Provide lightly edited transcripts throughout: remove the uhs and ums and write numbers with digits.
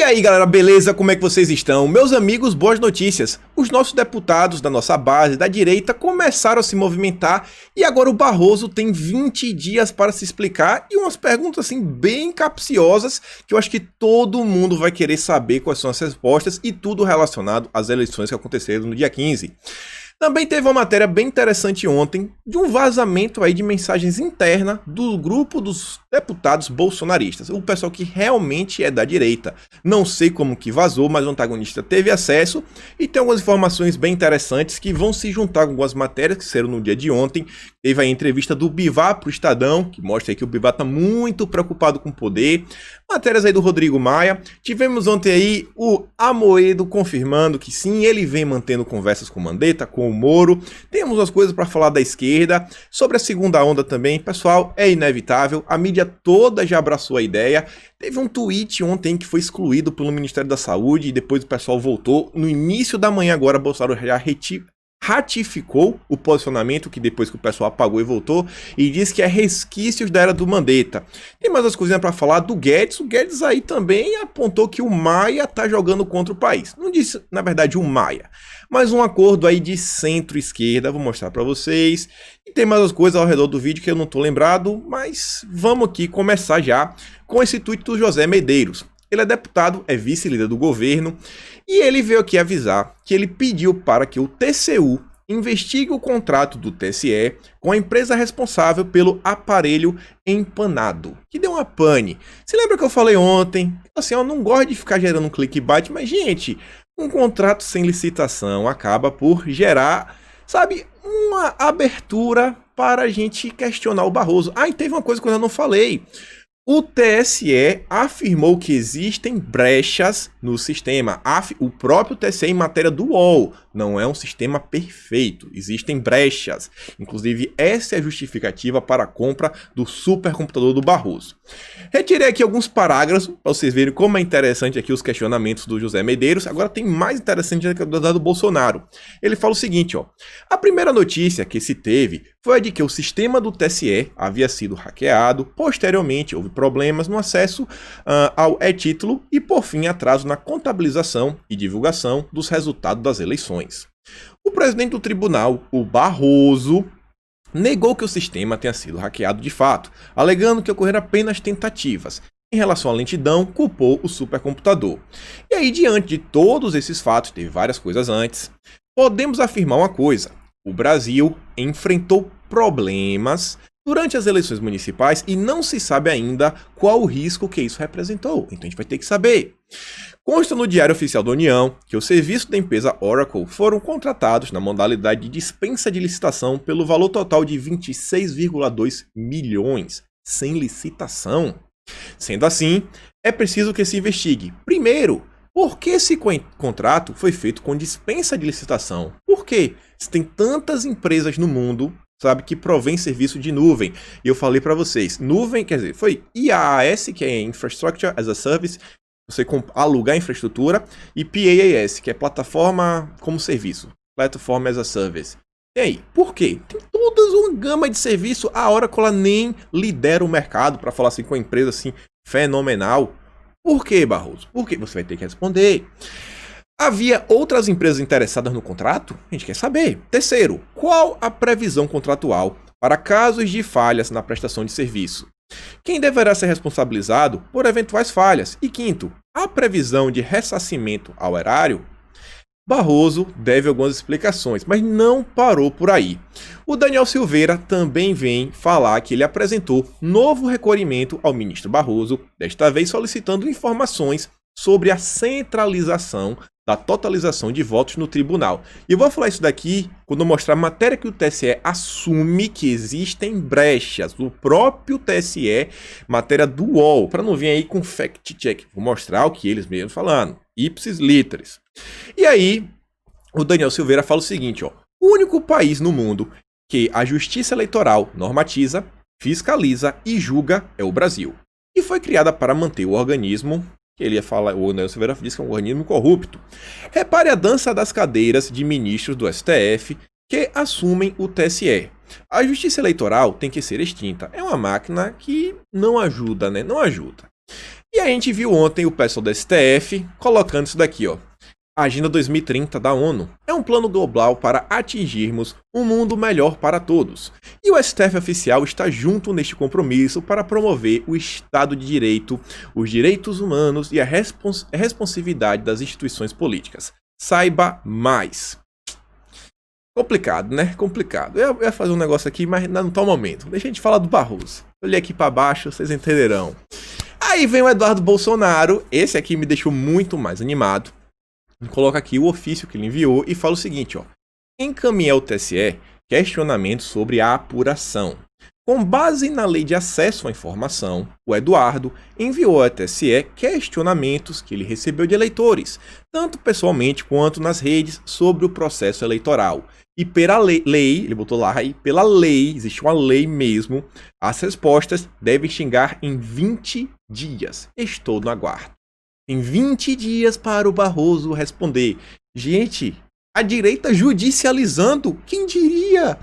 aí, galera, beleza? Como é que vocês estão? Meus amigos, boas notícias. Os nossos deputados da nossa base, da direita, começaram a se movimentar e agora o Barroso tem 20 dias para se explicar e umas perguntas assim bem capciosas que eu acho que todo mundo vai querer saber quais são as respostas e tudo relacionado às eleições que aconteceram no dia 15. Também teve uma matéria bem interessante ontem de um vazamento aí de mensagens internas do grupo dos deputados bolsonaristas, o pessoal que realmente é da direita. Não sei como que vazou, mas o antagonista teve acesso e tem algumas informações bem interessantes que vão se juntar com algumas matérias que saíram no dia de ontem. Teve a entrevista do Bivar para o Estadão, que mostra aí que o Bivar está muito preocupado com o poder. Matérias aí do Rodrigo Maia. Tivemos ontem aí o Amoedo confirmando que sim, ele vem mantendo conversas com o Mandetta, com o Moro. Temos umas coisas para falar da esquerda. Sobre a segunda onda também, pessoal, é inevitável. A mídia toda já abraçou a ideia. Teve um tweet ontem que foi excluído pelo Ministério da Saúde e depois o pessoal voltou. No início da manhã agora, Bolsonaro já ratificou o posicionamento que depois que o pessoal apagou e voltou e disse que é resquícios da era do Mandetta. Tem mais umas coisinhas para falar do Guedes. O Guedes aí também apontou que o Maia tá jogando contra o país. Não disse, na verdade, o Maia, mas um acordo aí de centro-esquerda. Vou mostrar para vocês. E tem mais umas coisas ao redor do vídeo que eu não tô lembrado, mas vamos aqui começar já com esse tweet do José Medeiros. Ele é deputado, é vice-líder do governo e ele veio aqui avisar que ele pediu para que o TCU investigue o contrato do TSE com a empresa responsável pelo aparelho empanado, que deu uma pane. Se lembra que eu falei ontem? Assim, eu não gosto de ficar gerando um clickbait, mas gente, um contrato sem licitação acaba por gerar, sabe, uma abertura para a gente questionar o Barroso. Ah, e teve uma coisa que eu não falei. O TSE afirmou que existem brechas no sistema. O próprio TSE em matéria do UOL não é um sistema perfeito. Existem brechas. Inclusive, essa é a justificativa para a compra do supercomputador do Barroso. Retirei aqui alguns parágrafos para vocês verem como é interessante aqui os questionamentos do José Medeiros. Agora tem mais interessante do Bolsonaro. Ele fala o seguinte, ó. A primeira notícia que se teve foi a de que o sistema do TSE havia sido hackeado. Posteriormente, houve problemas no acesso ao e-título e, por fim, atraso na contabilização e divulgação dos resultados das eleições. O presidente do tribunal, o Barroso, negou que o sistema tenha sido hackeado de fato, alegando que ocorreram apenas tentativas. Em relação à lentidão, culpou o supercomputador. E aí, diante de todos esses fatos, teve várias coisas antes, podemos afirmar uma coisa: o Brasil enfrentou problemas durante as eleições municipais e não se sabe ainda qual o risco que isso representou. Então a gente vai ter que saber. Consta no Diário Oficial da União que os serviços da empresa Oracle foram contratados na modalidade de dispensa de licitação pelo valor total de 26,2 milhões, sem licitação. Sendo assim, é preciso que se investigue, primeiro, por que esse contrato foi feito com dispensa de licitação? Por quê? Se tem tantas empresas no mundo, sabe, que provém serviço de nuvem. E eu falei para vocês, nuvem, quer dizer, foi IaaS, que é Infrastructure as a Service, você alugar infraestrutura, e PaaS, que é plataforma como serviço, Platform as a Service. E aí, por quê? Tem toda uma gama de serviço, a Oracle nem lidera o mercado, para falar assim, com uma empresa assim, fenomenal. Por quê, Barroso? Por quê? Você vai ter que responder. Havia outras empresas interessadas no contrato? A gente quer saber. Terceiro, qual a previsão contratual para casos de falhas na prestação de serviço? Quem deverá ser responsabilizado por eventuais falhas? E quinto, a previsão de ressarcimento ao erário? Barroso deve algumas explicações, mas não parou por aí. O Daniel Silveira também vem falar que ele apresentou novo requerimento ao ministro Barroso, desta vez solicitando informações sobre a centralização da totalização de votos no tribunal. E eu vou falar isso daqui quando eu mostrar a matéria que o TSE assume que existem brechas. O próprio TSE, matéria do UOL, para não vir aí com fact-check. Vou mostrar o que eles mesmos falando. Ipsis literis. E aí, o Daniel Silveira fala o seguinte, ó. O único país no mundo que a justiça eleitoral normatiza, fiscaliza e julga é o Brasil. E foi criada para manter o organismo, que ele ia falar, o Daniel Silveira disse que é um organismo corrupto. Repare a dança das cadeiras de ministros do STF que assumem o TSE. A justiça eleitoral tem que ser extinta. É uma máquina que não ajuda, né? Não ajuda. E a gente viu ontem o pessoal do STF colocando isso daqui, ó. A Agenda 2030 da ONU é um plano global para atingirmos um mundo melhor para todos. E o STF oficial está junto neste compromisso para promover o Estado de Direito, os direitos humanos e a responsividade das instituições políticas. Saiba mais. Complicado, né? Complicado. Eu ia fazer um negócio aqui, mas não tá o momento. Deixa a gente falar do Barroso. Olhei aqui para baixo, vocês entenderão. Aí vem o Eduardo Bolsonaro. Esse aqui me deixou muito mais animado. Coloca aqui o ofício que ele enviou e fala o seguinte, ó. Encaminhar ao TSE questionamentos sobre a apuração. Com base na Lei de Acesso à Informação, o Eduardo enviou ao TSE questionamentos que ele recebeu de eleitores, tanto pessoalmente quanto nas redes, sobre o processo eleitoral. E pela lei, ele botou lá, e pela lei, existe uma lei mesmo, as respostas devem chegar em 20 dias. Estou no aguardo. Em 20 dias para o Barroso responder. Gente, a direita judicializando. Quem diria?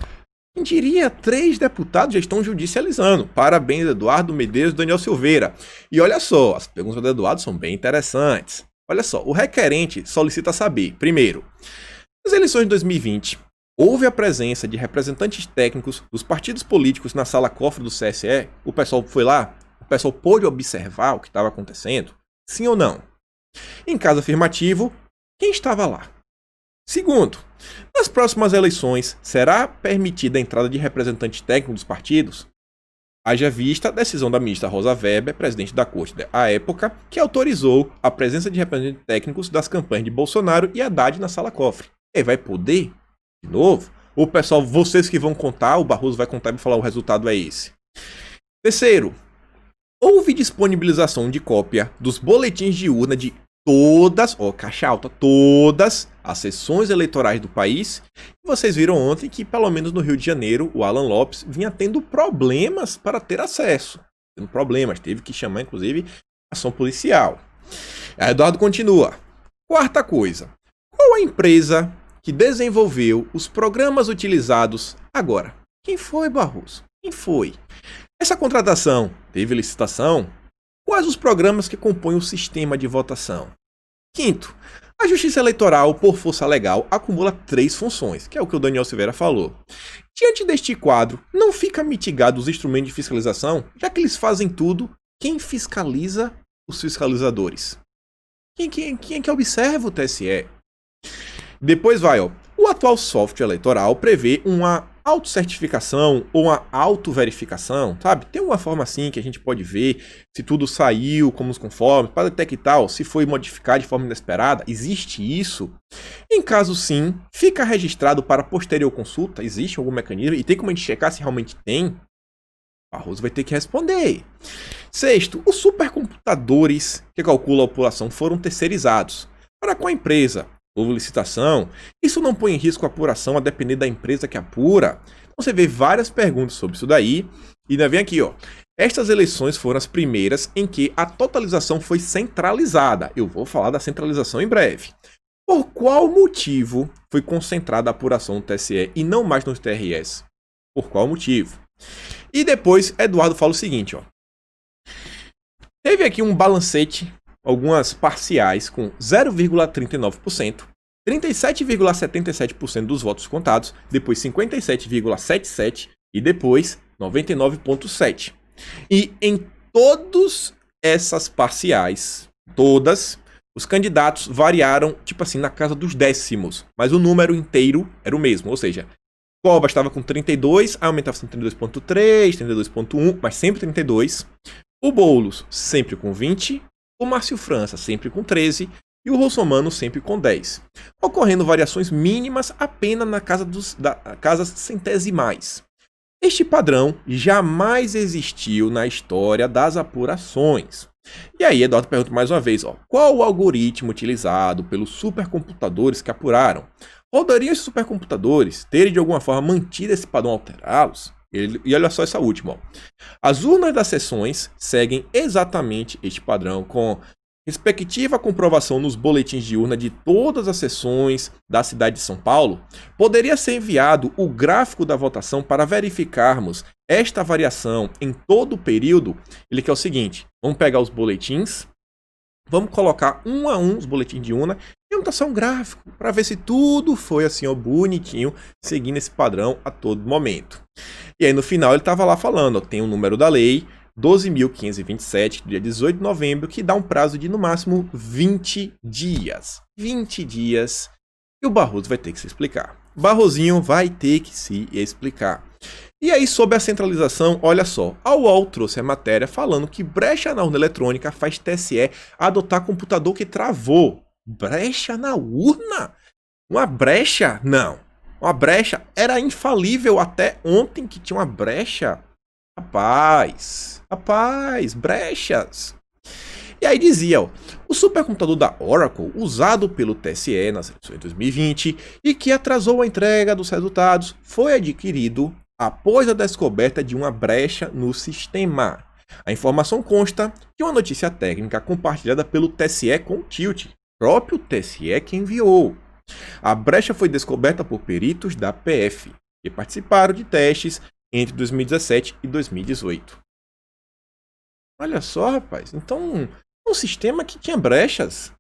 Quem diria? 3 deputados já estão judicializando. Parabéns, Eduardo Medeiros e Daniel Silveira. E olha só, as perguntas do Eduardo são bem interessantes. Olha só, o requerente solicita saber, primeiro, nas eleições de 2020, houve a presença de representantes técnicos dos partidos políticos na sala cofre do TSE? O pessoal foi lá? O pessoal pôde observar o que estava acontecendo? Sim ou não? Em caso afirmativo, quem estava lá? Segundo, nas próximas eleições, será permitida a entrada de representantes técnicos dos partidos? Haja vista a decisão da ministra Rosa Weber, presidente da corte à época, que autorizou a presença de representantes técnicos das campanhas de Bolsonaro e Haddad na sala cofre. E vai poder? De novo? Ou pessoal, vocês que vão contar, o Barroso vai contar e vai falar o resultado é esse. Terceiro, houve disponibilização de cópia dos boletins de urna de todas, caixa alta, todas as sessões eleitorais do país. E vocês viram ontem que, pelo menos no Rio de Janeiro, o Alan Lopes vinha tendo problemas para ter acesso. Tendo problemas, teve que chamar, inclusive, ação policial. A Eduardo continua. Quarta coisa, qual a empresa que desenvolveu os programas utilizados agora? Quem foi, Barroso? Quem foi? Essa contratação teve licitação? Quais os programas que compõem o sistema de votação? Quinto, a Justiça Eleitoral, por força legal, acumula 3 funções, que é o que o Daniel Silveira falou. Diante deste quadro, não fica mitigado os instrumentos de fiscalização, já que eles fazem tudo, quem fiscaliza os fiscalizadores? Quem é que observa o TSE? Depois vai, o atual software eleitoral prevê uma autocertificação ou uma autoverificação, sabe? Tem uma forma assim que a gente pode ver se tudo saiu como os conformes, para detectar se foi modificado de forma inesperada. Existe isso? Em caso sim, fica registrado para posterior consulta? Existe algum mecanismo? E tem como a gente checar se realmente tem? Barroso vai ter que responder. Sexto, os supercomputadores que calculam a população foram terceirizados. Para qual empresa? Houve licitação? Isso não põe em risco a apuração a depender da empresa que apura? Então você vê várias perguntas sobre isso daí. E ainda vem aqui, Estas eleições foram as primeiras em que a totalização foi centralizada. Eu vou falar da centralização em breve. Por qual motivo foi concentrada a apuração no TSE e não mais nos TRS? Por qual motivo? E depois, Eduardo fala o seguinte, Teve aqui um balancete, algumas parciais com 0,39%, 37,77% dos votos contados, depois 57,77% e depois 99,7%. E em todas essas parciais, todas, os candidatos variaram, tipo assim, na casa dos décimos, mas o número inteiro era o mesmo, ou seja, Covas estava com 32, aí aumentava para 32,3, 32,1, mas sempre 32. O Boulos sempre com 20, o Márcio França sempre com 13 e o Russomano sempre com 10, ocorrendo variações mínimas apenas na casa casas centesimais. Este padrão jamais existiu na história das apurações. E aí, Eduardo pergunta mais uma vez, qual o algoritmo utilizado pelos supercomputadores que apuraram? Poderiam esses supercomputadores terem de alguma forma mantido esse padrão alterá-los? E olha só essa última. As urnas das sessões seguem exatamente este padrão, com respectiva comprovação nos boletins de urna de todas as sessões da cidade de São Paulo. Poderia ser enviado o gráfico da votação para verificarmos esta variação em todo o período. Ele quer o seguinte: Vamos pegar os boletins, vamos colocar um a um os boletins de urna e anotação um gráfico para ver se tudo foi assim, ó, bonitinho, seguindo esse padrão a todo momento. E aí no final ele estava lá falando, ó, tem o número da lei 12.527, do dia 18 de novembro, que dá um prazo de no máximo 20 dias. 20 dias. E o Barroso vai ter que se explicar. Barrosinho vai ter que se explicar. E aí, sobre a centralização, olha só. A UOL trouxe a matéria falando que brecha na urna eletrônica faz TSE adotar computador que travou. Brecha na urna? Uma brecha? Não. Uma brecha era infalível até ontem que tinha uma brecha. Rapaz, brechas. E aí dizia, ó, o supercomputador da Oracle, usado pelo TSE nas eleições de 2020 e que atrasou a entrega dos resultados, foi adquirido após a descoberta de uma brecha no sistema. A informação consta de uma notícia técnica compartilhada pelo TSE com o Tilt, próprio TSE que enviou. A brecha foi descoberta por peritos da PF, que participaram de testes entre 2017 e 2018. Olha só, rapaz. Então, um sistema que tinha brechas.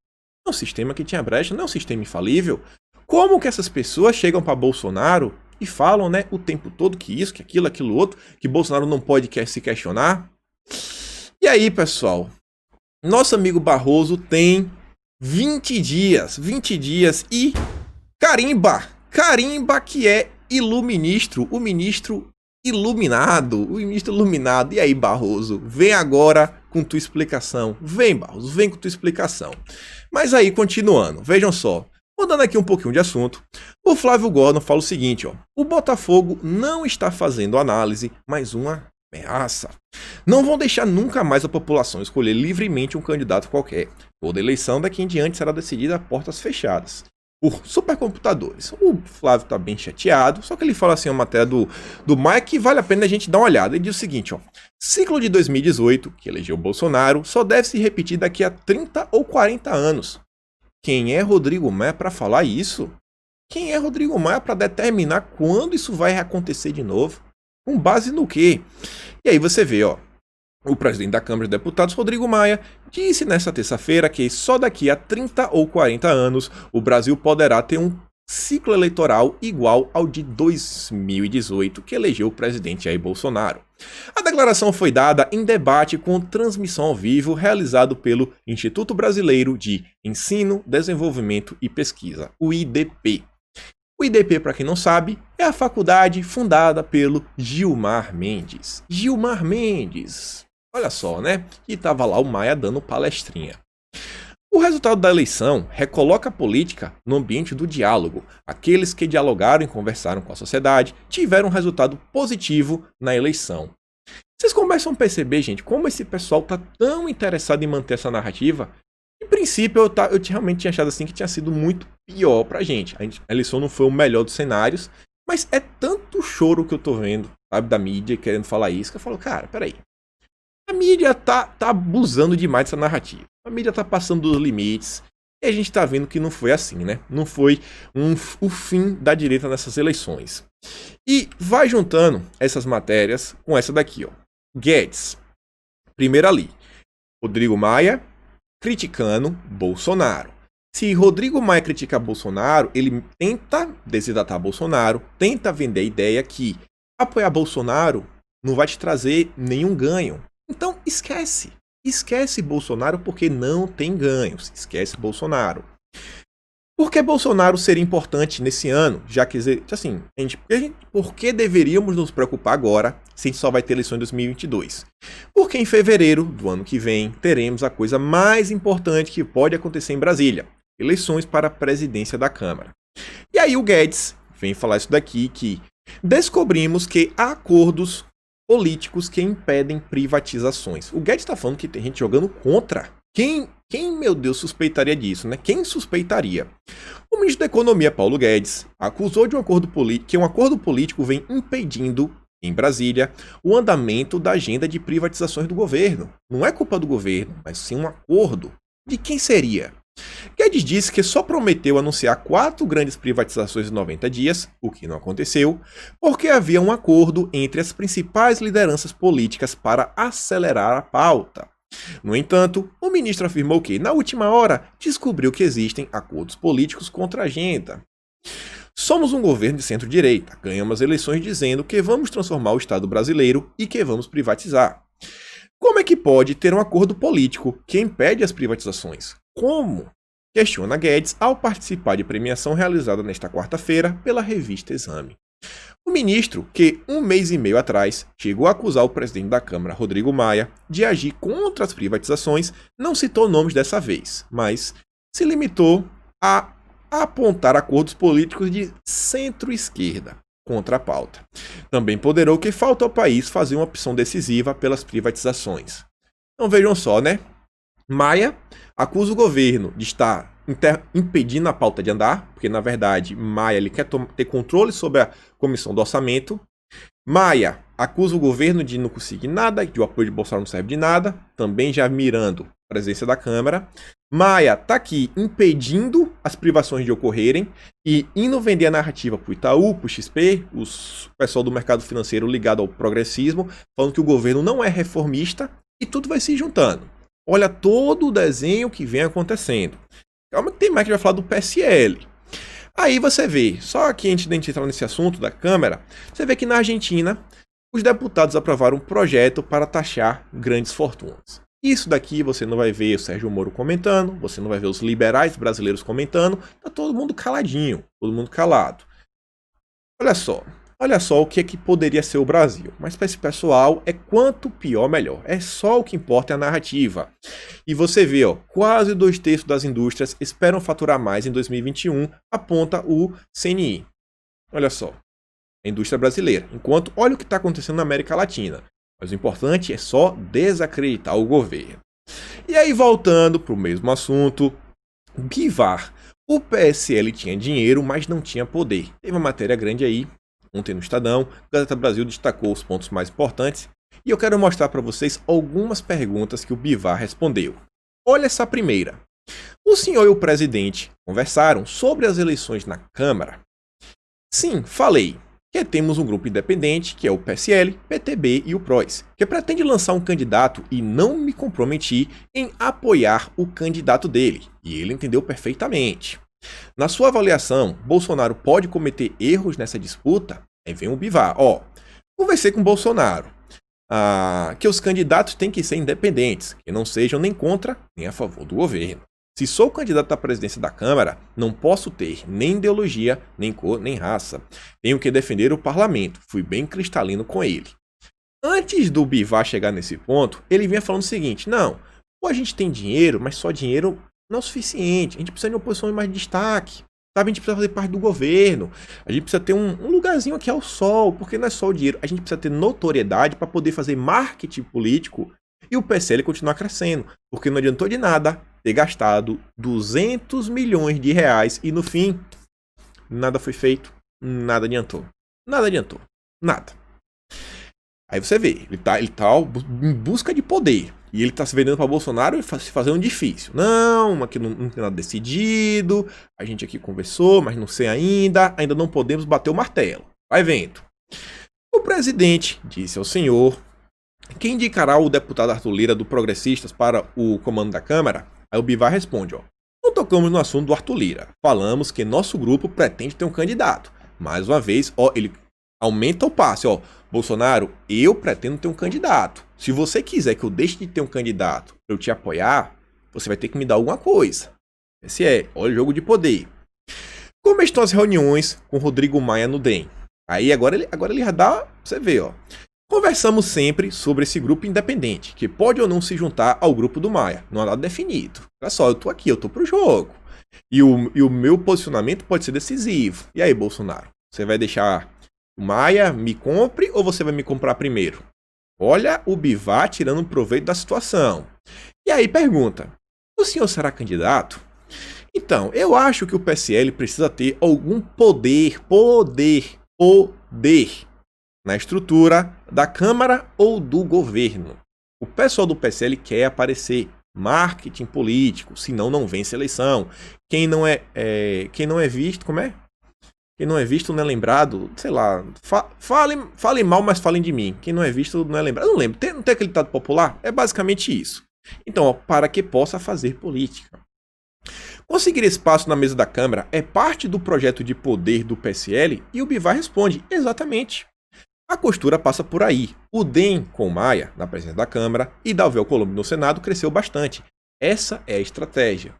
Um sistema que tinha brecha, não é um sistema infalível. Como que essas pessoas chegam para Bolsonaro e falam, né, o tempo todo que isso, que aquilo outro, que Bolsonaro não pode se questionar? E aí, pessoal, nosso amigo Barroso tem 20 dias e carimba que é iluministro, o ministro iluminado. E aí, Barroso, vem agora com tua explicação. Vem, Barroso, vem com tua explicação. Mas aí, continuando, vejam só. Mudando aqui um pouquinho de assunto, o Flávio Gordon fala o seguinte, ó. O Botafogo não está fazendo análise, mas uma ameaça. Não vão deixar nunca mais a população escolher livremente um candidato qualquer. Toda eleição daqui em diante será decidida a portas fechadas por supercomputadores. O Flávio tá bem chateado, só que ele fala assim, uma matéria do Mike que vale a pena a gente dar uma olhada. Ele diz o seguinte, ó. Ciclo de 2018, que elegeu Bolsonaro, só deve se repetir daqui a 30 ou 40 anos. Quem é Rodrigo Maia para falar isso? Quem é Rodrigo Maia para determinar quando isso vai acontecer de novo? Com base no quê? E aí você vê, ó. O presidente da Câmara de Deputados, Rodrigo Maia, disse nesta terça-feira que só daqui a 30 ou 40 anos o Brasil poderá ter um ciclo eleitoral igual ao de 2018, que elegeu o presidente Jair Bolsonaro. A declaração foi dada em debate com transmissão ao vivo realizado pelo Instituto Brasileiro de Ensino, Desenvolvimento e Pesquisa, o IDP. O IDP, para quem não sabe, é a faculdade fundada pelo Gilmar Mendes. Gilmar Mendes. Olha só, né? E tava lá o Maia dando palestrinha. O resultado da eleição recoloca a política no ambiente do diálogo. Aqueles que dialogaram e conversaram com a sociedade tiveram um resultado positivo na eleição. Vocês começam a perceber, gente, como esse pessoal tá tão interessado em manter essa narrativa. Em princípio, eu realmente tinha achado assim que tinha sido muito pior pra gente. A eleição não foi o melhor dos cenários, mas é tanto choro que eu tô vendo, sabe, da mídia querendo falar isso, que eu falo, cara, peraí. A mídia tá abusando demais dessa narrativa. A mídia tá passando dos limites. E a gente tá vendo que não foi assim, né? Não foi o fim da direita nessas eleições. E vai juntando essas matérias com essa daqui, ó. Guedes. Primeiro ali. Rodrigo Maia criticando Bolsonaro. Se Rodrigo Maia critica Bolsonaro, ele tenta desidratar Bolsonaro, tenta vender a ideia que apoiar Bolsonaro não vai te trazer nenhum ganho. Então esquece. Esquece Bolsonaro porque não tem ganhos. Esquece Bolsonaro. Por que Bolsonaro seria importante nesse ano? Já que, assim, por que deveríamos nos preocupar agora se a gente só vai ter eleições em 2022? Porque em fevereiro do ano que vem teremos a coisa mais importante que pode acontecer em Brasília. Eleições para a presidência da Câmara. E aí o Guedes vem falar isso daqui, que descobrimos que há acordos políticos que impedem privatizações. O Guedes está falando que tem gente jogando contra. Quem, meu Deus, suspeitaria disso, né? Quem suspeitaria? O ministro da Economia, Paulo Guedes, acusou de que um acordo político vem impedindo, em Brasília, o andamento da agenda de privatizações do governo. Não é culpa do governo, mas sim um acordo. De quem seria? Guedes disse que só prometeu anunciar 4 grandes privatizações em 90 dias, o que não aconteceu, porque havia um acordo entre as principais lideranças políticas para acelerar a pauta. No entanto, o ministro afirmou que, na última hora, descobriu que existem acordos políticos contra a agenda. Somos um governo de centro-direita. Ganhamos as eleições dizendo que vamos transformar o Estado brasileiro e que vamos privatizar. Como é que pode ter um acordo político que impede as privatizações? Como? Questiona Guedes ao participar de premiação realizada nesta quarta-feira pela revista Exame. O ministro, que um mês e meio atrás chegou a acusar o presidente da Câmara, Rodrigo Maia, de agir contra as privatizações, não citou nomes dessa vez, mas se limitou a apontar acordos políticos de centro-esquerda contra a pauta. Também ponderou que falta ao país fazer uma opção decisiva pelas privatizações. Então vejam só, né? Maia acusa o governo de estar impedindo a pauta de andar, porque na verdade Maia ele quer ter controle sobre a comissão do orçamento. Maia acusa o governo de não conseguir nada, que o apoio de Bolsonaro não serve de nada, também já mirando a presença da Câmara. Maia está aqui impedindo as privações de ocorrerem e indo vender a narrativa para o Itaú, para o XP, o pessoal do mercado financeiro ligado ao progressismo, falando que o governo não é reformista e tudo vai se juntando. Olha todo o desenho que vem acontecendo. Calma que tem mais que vai falar do PSL. Aí você vê, só que antes de a gente entrar nesse assunto da Câmara, você vê que na Argentina os deputados aprovaram um projeto para taxar grandes fortunas. Isso daqui você não vai ver o Sérgio Moro comentando, você não vai ver os liberais brasileiros comentando, tá todo mundo caladinho, todo mundo calado. Olha só o que é que poderia ser o Brasil. Mas para esse pessoal é quanto pior melhor. É só o que importa é a narrativa. E você vê, ó, quase 2/3 das indústrias esperam faturar mais em 2021, aponta o CNI. Olha só, a indústria brasileira. Enquanto, olha o que está acontecendo na América Latina. Mas o importante é só desacreditar o governo. E aí, voltando para o mesmo assunto, Bivar. O PSL tinha dinheiro, mas não tinha poder. Teve uma matéria grande aí, ontem no Estadão. A Gazeta Brasil destacou os pontos mais importantes. E eu quero mostrar para vocês algumas perguntas que o Bivar respondeu. Olha essa primeira. O senhor e o presidente conversaram sobre as eleições na Câmara? Sim, falei. Que temos um grupo independente, que é o PSL, PTB e o PROS, que pretende lançar um candidato e não me comprometi em apoiar o candidato dele. E ele entendeu perfeitamente. Na sua avaliação, Bolsonaro pode cometer erros nessa disputa? Aí vem o Bivar. Conversei com Bolsonaro. Que os candidatos têm que ser independentes, que não sejam nem contra nem a favor do governo. Se sou candidato à presidência da Câmara, não posso ter nem ideologia, nem cor, nem raça. Tenho que defender o parlamento. Fui bem cristalino com ele. Antes do Bivar chegar nesse ponto, ele vinha falando o seguinte: não, a gente tem dinheiro, mas só dinheiro não é o suficiente. A gente precisa de uma posição de mais destaque. Sabe? A gente precisa fazer parte do governo. A gente precisa ter um lugarzinho aqui ao sol, porque não é só o dinheiro. A gente precisa ter notoriedade para poder fazer marketing político e o PSL continuar crescendo. Porque não adiantou de nada ter gastado 200 milhões de reais e no fim, nada foi feito, nada adiantou. Nada adiantou. Nada. Aí você vê, ele tá em busca de poder. E ele tá se vendendo para Bolsonaro e se fazendo difícil. Não, aqui não tem nada decidido. A gente aqui conversou, mas não sei ainda. Ainda não podemos bater o martelo. Vai vendo. O presidente disse ao senhor que indicará o deputado Arthur Lira do Progressistas para o comando da Câmara. Aí o Bivar responde, não tocamos no assunto do Arthur Lira. Falamos que nosso grupo pretende ter um candidato. Mais uma vez, ele aumenta o passe, Bolsonaro, eu pretendo ter um candidato. Se você quiser que eu deixe de ter um candidato para eu te apoiar, você vai ter que me dar alguma coisa. Olha o jogo de poder. Como estão as reuniões com Rodrigo Maia no DEM? Aí agora ele já dá, você vê, Conversamos sempre sobre esse grupo independente, que pode ou não se juntar ao grupo do Maia. Não há nada definido. Olha só, eu tô aqui, eu tô pro jogo. E o meu posicionamento pode ser decisivo. E aí, Bolsonaro? Você vai deixar o Maia me compre ou você vai me comprar primeiro? Olha o Bivar tirando proveito da situação. E aí pergunta, o senhor será candidato? Então, eu acho que o PSL precisa ter algum poder na estrutura da Câmara ou do governo. O pessoal do PSL quer aparecer, marketing político, senão não vence a eleição. Quem não é visto, como é? Quem não é visto não é lembrado, sei lá, fale mal, mas falem de mim. Quem não é visto não é lembrado. Eu não lembro, não tem aquele ditado popular? É basicamente isso. Então, ó, para que possa fazer política. Conseguir espaço na mesa da Câmara é parte do projeto de poder do PSL? E o Bivar responde, exatamente. A costura passa por aí. O DEM com Maia na presidência da Câmara e Davi Alcolumbre no Senado cresceu bastante. Essa é a estratégia.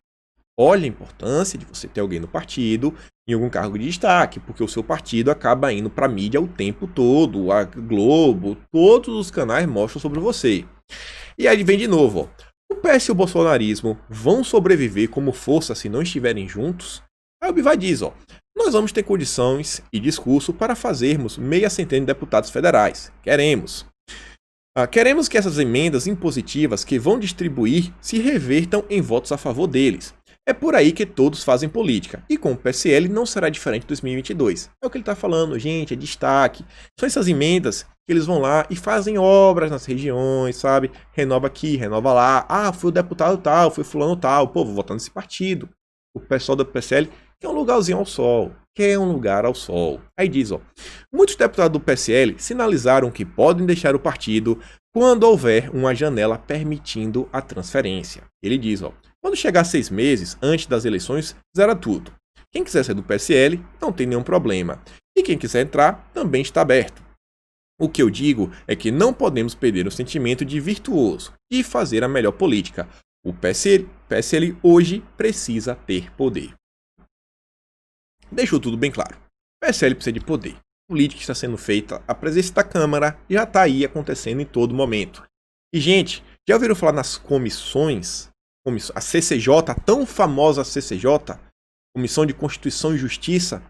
Olha a importância de você ter alguém no partido em algum cargo de destaque, porque o seu partido acaba indo para a mídia o tempo todo, a Globo, todos os canais mostram sobre você. E aí vem de novo, ó. O PS e o bolsonarismo vão sobreviver como força se não estiverem juntos? Aí o Bivar diz, ó, nós vamos ter condições e discurso para fazermos meia centena de deputados federais. Queremos. Queremos que essas emendas impositivas que vão distribuir se revertam em votos a favor deles. É por aí que todos fazem política. E com o PSL não será diferente em 2022. É o que ele está falando, gente, é destaque. São essas emendas que eles vão lá e fazem obras nas regiões, sabe? Renova aqui, renova lá. Ah, foi o deputado tal, foi fulano tal. Pô, vou votar nesse partido. O pessoal do PSL quer um lugarzinho ao sol. Quer um lugar ao sol. Aí diz, ó. Muitos deputados do PSL sinalizaram que podem deixar o partido quando houver uma janela permitindo a transferência. Ele diz, ó. Quando chegar 6 meses antes das eleições, zera tudo. Quem quiser ser do PSL, não tem nenhum problema. E quem quiser entrar, também está aberto. O que eu digo é que não podemos perder o sentimento de virtuoso e fazer a melhor política. O PSL hoje precisa ter poder. Deixou tudo bem claro. O PSL precisa de poder. A política está sendo feita, a presença da Câmara já está aí acontecendo em todo momento. E, gente, já ouviram falar nas comissões? A CCJ, a tão famosa CCJ, Comissão de Constituição e Justiça?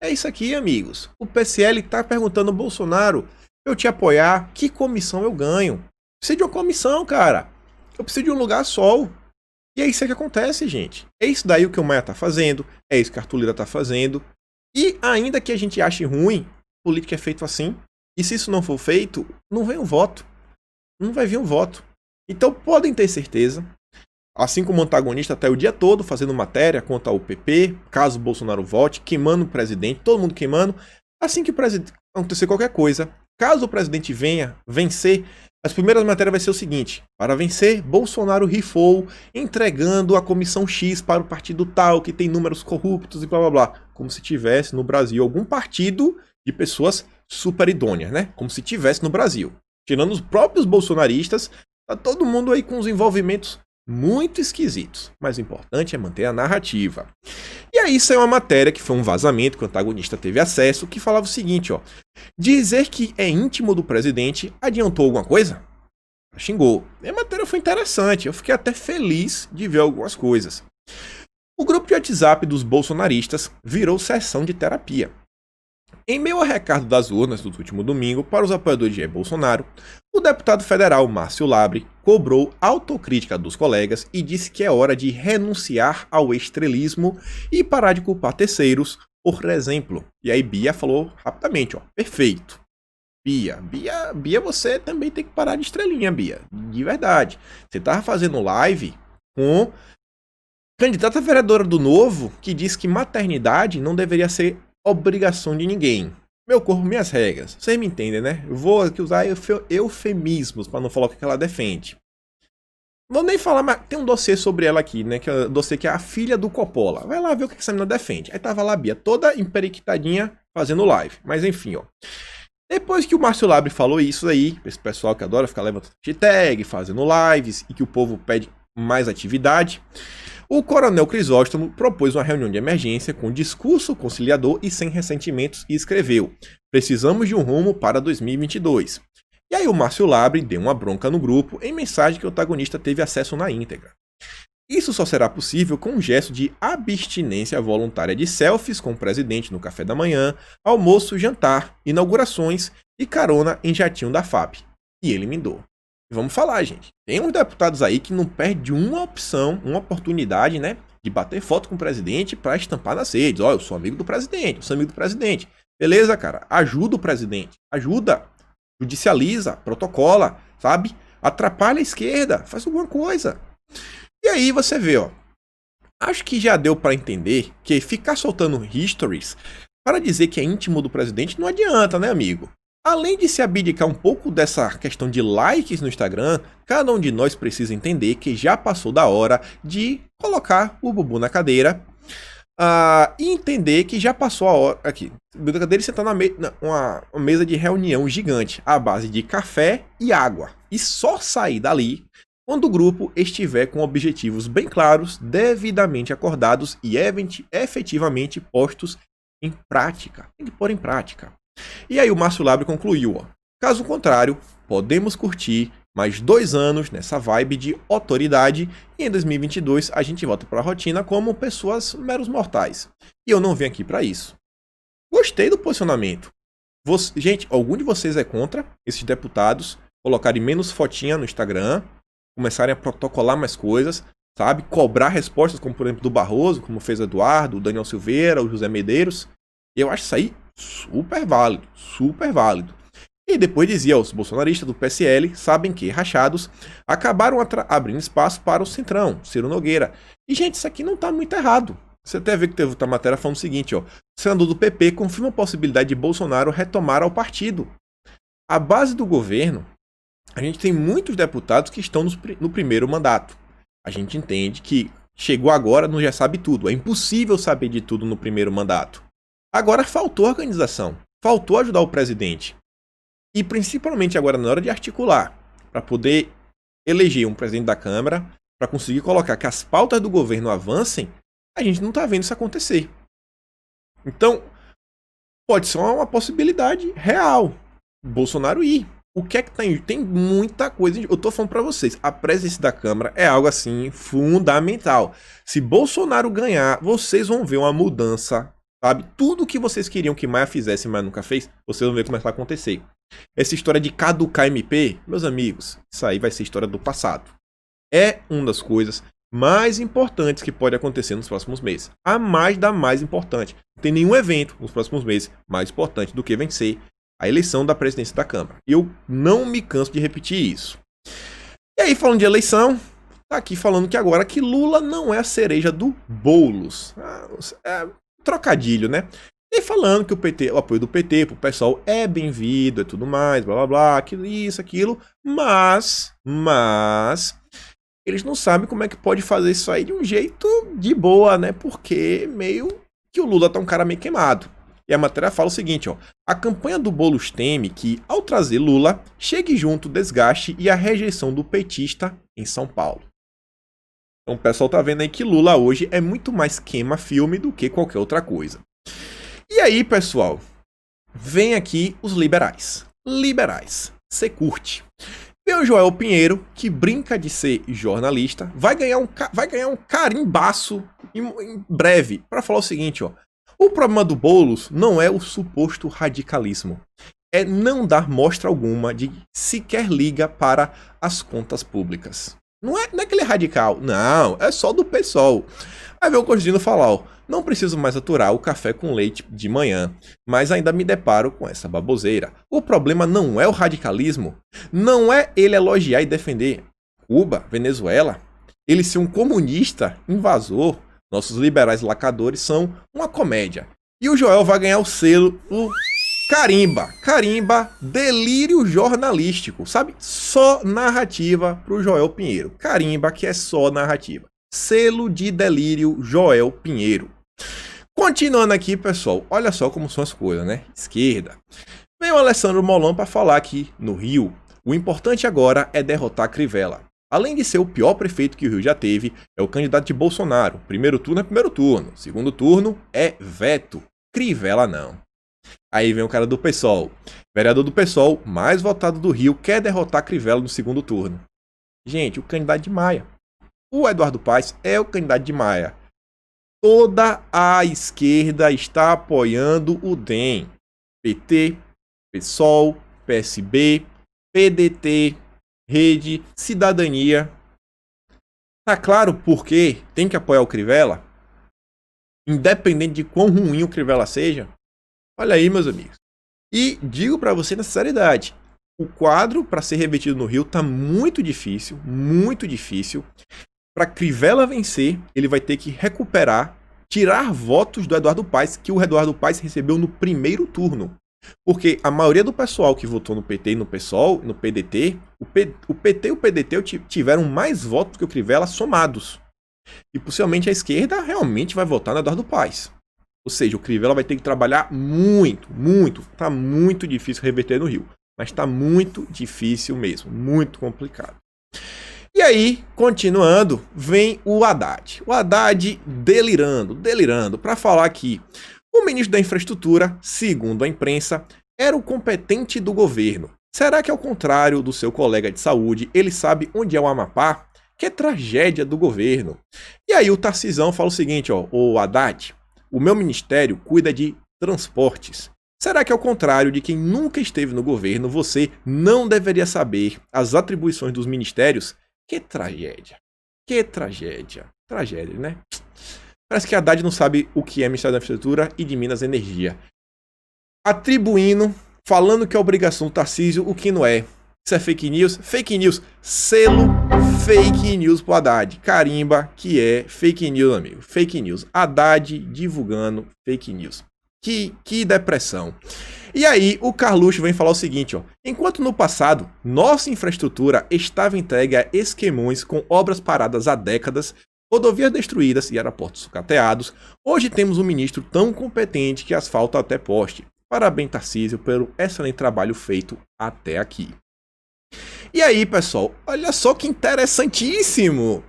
É isso aqui, amigos. O PSL está perguntando ao Bolsonaro, eu te apoiar, que comissão eu ganho? Preciso de uma comissão, cara. Eu preciso de um lugar sol. E é isso que acontece, gente. É isso daí o que o Maia tá fazendo, é isso que a Arthur Lira tá fazendo. E ainda que a gente ache ruim, política é feito assim. E se isso não for feito, não vem um voto. Não vai vir um voto. Então podem ter certeza, assim como o antagonista até o dia todo fazendo matéria contra o PP, caso o Bolsonaro vote, queimando o presidente, todo mundo queimando. Assim que acontecer qualquer coisa, caso o presidente venha vencer, as primeiras matérias vai ser o seguinte: para vencer, Bolsonaro rifou, entregando a comissão X para o partido tal, que tem números corruptos e blá blá blá. Como se tivesse no Brasil algum partido de pessoas super idôneas, né? Como se tivesse no Brasil. Tirando os próprios bolsonaristas, tá todo mundo aí com os envolvimentos muito esquisitos. Mas o importante é manter a narrativa. E aí isso é uma matéria que foi um vazamento que o antagonista teve acesso, que falava o seguinte, ó. Dizer que é íntimo do presidente adiantou alguma coisa? Xingou. E a matéria foi interessante, eu fiquei até feliz de ver algumas coisas. O grupo de WhatsApp dos bolsonaristas virou sessão de terapia. Em meio ao recado das urnas do último domingo para os apoiadores de Jair Bolsonaro, o deputado federal Márcio Labre cobrou autocrítica dos colegas e disse que é hora de renunciar ao estrelismo e parar de culpar terceiros, por exemplo. E aí Bia falou rapidamente, ó, perfeito. Bia, você também tem que parar de estrelinha, Bia, de verdade. Você tava fazendo live com candidata vereadora do Novo que disse que maternidade não deveria ser obrigação de ninguém. Meu corpo, minhas regras. Vocês me entendem, né? Eu vou aqui usar eufemismos para não falar o que ela defende. Vou nem falar, mas tem um dossiê sobre ela aqui, né? Que é o dossiê que é a filha do Coppola. Vai lá ver o que essa menina defende. Aí tava lá a Bia toda emperiquitadinha fazendo live. Mas enfim, ó. Depois que o Márcio Labre falou isso aí, esse pessoal que adora ficar levantando hashtag, fazendo lives e que o povo pede mais atividade, o coronel Crisóstomo propôs uma reunião de emergência com discurso conciliador e sem ressentimentos e escreveu: precisamos de um rumo para 2022. E aí o Márcio Labre deu uma bronca no grupo em mensagem que o antagonista teve acesso na íntegra. Isso só será possível com um gesto de abstinência voluntária de selfies com o presidente no café da manhã, almoço, jantar, inaugurações e carona em jatinho da FAP. E ele mindou. Vamos falar, gente. Tem uns deputados aí que não perdem uma opção, uma oportunidade, né? De bater foto com o presidente para estampar nas redes. Ó, eu sou amigo do presidente, eu sou amigo do presidente. Beleza, cara? Ajuda o presidente. Ajuda. Judicializa, protocola, sabe? Atrapalha a esquerda. Faz alguma coisa. E aí você vê, ó. Acho que já deu para entender que ficar soltando histories para dizer que é íntimo do presidente não adianta, né, amigo? Além de se abdicar um pouco dessa questão de likes no Instagram, cada um de nós precisa entender que já passou da hora de colocar o bumbum na cadeira e entender que já passou a hora aqui. Na cadeira e sentar uma mesa de reunião gigante à base de café e água. E só sair dali quando o grupo estiver com objetivos bem claros, devidamente acordados e efetivamente postos em prática. Tem que pôr em prática. E aí o Márcio Labre concluiu, ó. Caso contrário, podemos curtir mais 2 anos nessa vibe de autoridade e em 2022 a gente volta para a rotina como pessoas meros mortais. E eu não vim aqui para isso. Gostei do posicionamento. Gente, algum de vocês é contra esses deputados colocarem menos fotinha no Instagram, começarem a protocolar mais coisas, sabe? Cobrar respostas, como por exemplo do Barroso, como fez o Eduardo, o Daniel Silveira, o José Medeiros. Eu acho isso aí super válido, super válido. E depois dizia, os bolsonaristas do PSL sabem que, rachados, acabaram abrindo espaço para o Centrão, Ciro Nogueira. E, gente, isso aqui não está muito errado. Você até vê que teve outra matéria falando o seguinte, ó. O senador do PP confirma a possibilidade de Bolsonaro retomar ao partido. A base do governo, a gente tem muitos deputados que estão no primeiro mandato. A gente entende que chegou agora, não já sabe tudo. É impossível saber de tudo no primeiro mandato. Agora faltou organização, faltou ajudar o presidente. E principalmente agora na hora de articular, para poder eleger um presidente da Câmara, para conseguir colocar que as pautas do governo avancem, a gente não está vendo isso acontecer. Então, pode ser uma possibilidade real. Bolsonaro ir. O que é que tem? Tem muita coisa. Eu tô falando para vocês, a presença da Câmara é algo assim fundamental. Se Bolsonaro ganhar, vocês vão ver uma mudança. Sabe? Tudo que vocês queriam que Maia fizesse, mas nunca fez, vocês vão ver começar a acontecer. Essa história de caducar MP, meus amigos, isso aí vai ser história do passado. É uma das coisas mais importantes que pode acontecer nos próximos meses. A mais da mais importante. Não tem nenhum evento nos próximos meses mais importante do que vencer a eleição da presidência da Câmara. Eu não me canso de repetir isso. E aí, falando de eleição, tá aqui falando que agora que Lula não é a cereja do bolos. Trocadilho, né? E falando que o apoio do PT pro pessoal é bem-vindo, é tudo mais, blá blá blá, aquilo, isso, aquilo, mas eles não sabem como é que pode fazer isso aí de um jeito de boa, né? Porque meio que o Lula tá um cara meio queimado. E a matéria fala o seguinte, ó. A campanha do Boulos teme que, ao trazer Lula, chegue junto o desgaste e a rejeição do petista em São Paulo. Então o pessoal tá vendo aí que Lula hoje é muito mais queima-filme do que qualquer outra coisa. E aí, pessoal, vem aqui os liberais. Liberais. Você curte. Vem o Joel Pinheiro, que brinca de ser jornalista, vai ganhar um carimbaço em breve para falar o seguinte, ó. O problema do Boulos não é o suposto radicalismo. É não dar mostra alguma de sequer liga para as contas públicas. Não é que ele é radical, não, é só do PSOL. Aí vem o Constantino falar, ó, não preciso mais aturar o café com leite de manhã, mas ainda me deparo com essa baboseira. O problema não é o radicalismo, não é ele elogiar e defender Cuba, Venezuela, ele ser um comunista invasor. Nossos liberais lacadores são uma comédia. E o Joel vai ganhar o selo, o Carimba, delírio jornalístico, sabe? Só narrativa pro Joel Pinheiro. Carimba, que é só narrativa. Selo de delírio Joel Pinheiro. Continuando aqui, pessoal, olha só como são as coisas, né? Esquerda. Vem o Alessandro Molon para falar que, no Rio, o importante agora é derrotar Crivella. Além de ser o pior prefeito que o Rio já teve, é o candidato de Bolsonaro. Primeiro turno é primeiro turno. Segundo turno é veto. Crivella não. Aí vem o cara do PSOL. Vereador do PSOL, mais votado do Rio, quer derrotar Crivella no segundo turno. Gente, o candidato de Maia. O Eduardo Paes é o candidato de Maia. Toda a esquerda está apoiando o DEM. PT, PSOL, PSB, PDT, Rede, Cidadania. Tá claro por que tem que apoiar o Crivella? Independente de quão ruim o Crivella seja. Olha aí, meus amigos. E digo para você na sinceridade, o quadro para ser revertido no Rio tá muito difícil, muito difícil. Para Crivella vencer, ele vai ter que recuperar, tirar votos do Eduardo Paes, que o Eduardo Paes recebeu no primeiro turno. Porque a maioria do pessoal que votou no PT e no PSOL, no PDT, o PT e o PDT tiveram mais votos do que o Crivella somados. E possivelmente a esquerda realmente vai votar na Eduardo Paes. Ou seja, o Crivella vai ter que trabalhar muito, muito. Tá muito difícil reverter no Rio. Mas tá muito difícil mesmo, muito complicado. E aí, continuando, vem o Haddad. O Haddad delirando, para falar que o ministro da Infraestrutura, segundo a imprensa, era o competente do governo. Será que, ao contrário do seu colega de saúde, ele sabe onde é o Amapá? Que tragédia do governo. E aí o Tarcisão fala o seguinte, ó, o Haddad, o meu ministério cuida de transportes. Será que, ao contrário de quem nunca esteve no governo, você não deveria saber as atribuições dos ministérios? Que tragédia. Que tragédia. Tragédia, né? Parece que Haddad não sabe o que é Ministério da Infraestrutura e de Minas Energia. Atribuindo, falando que é obrigação do Tarcísio, o que não é. Isso é fake news? Fake news. Selo fake news pro Haddad. Carimba que é fake news, amigo. Fake news. Haddad divulgando fake news. Que depressão. E aí o Carluxo vem falar o seguinte, ó. Enquanto no passado nossa infraestrutura estava entregue a esquemões com obras paradas há décadas, rodovias destruídas e aeroportos sucateados, hoje temos um ministro tão competente que asfalta até poste. Parabéns, Tarcísio, pelo excelente trabalho feito até aqui. E aí, pessoal, olha só que interessantíssimo.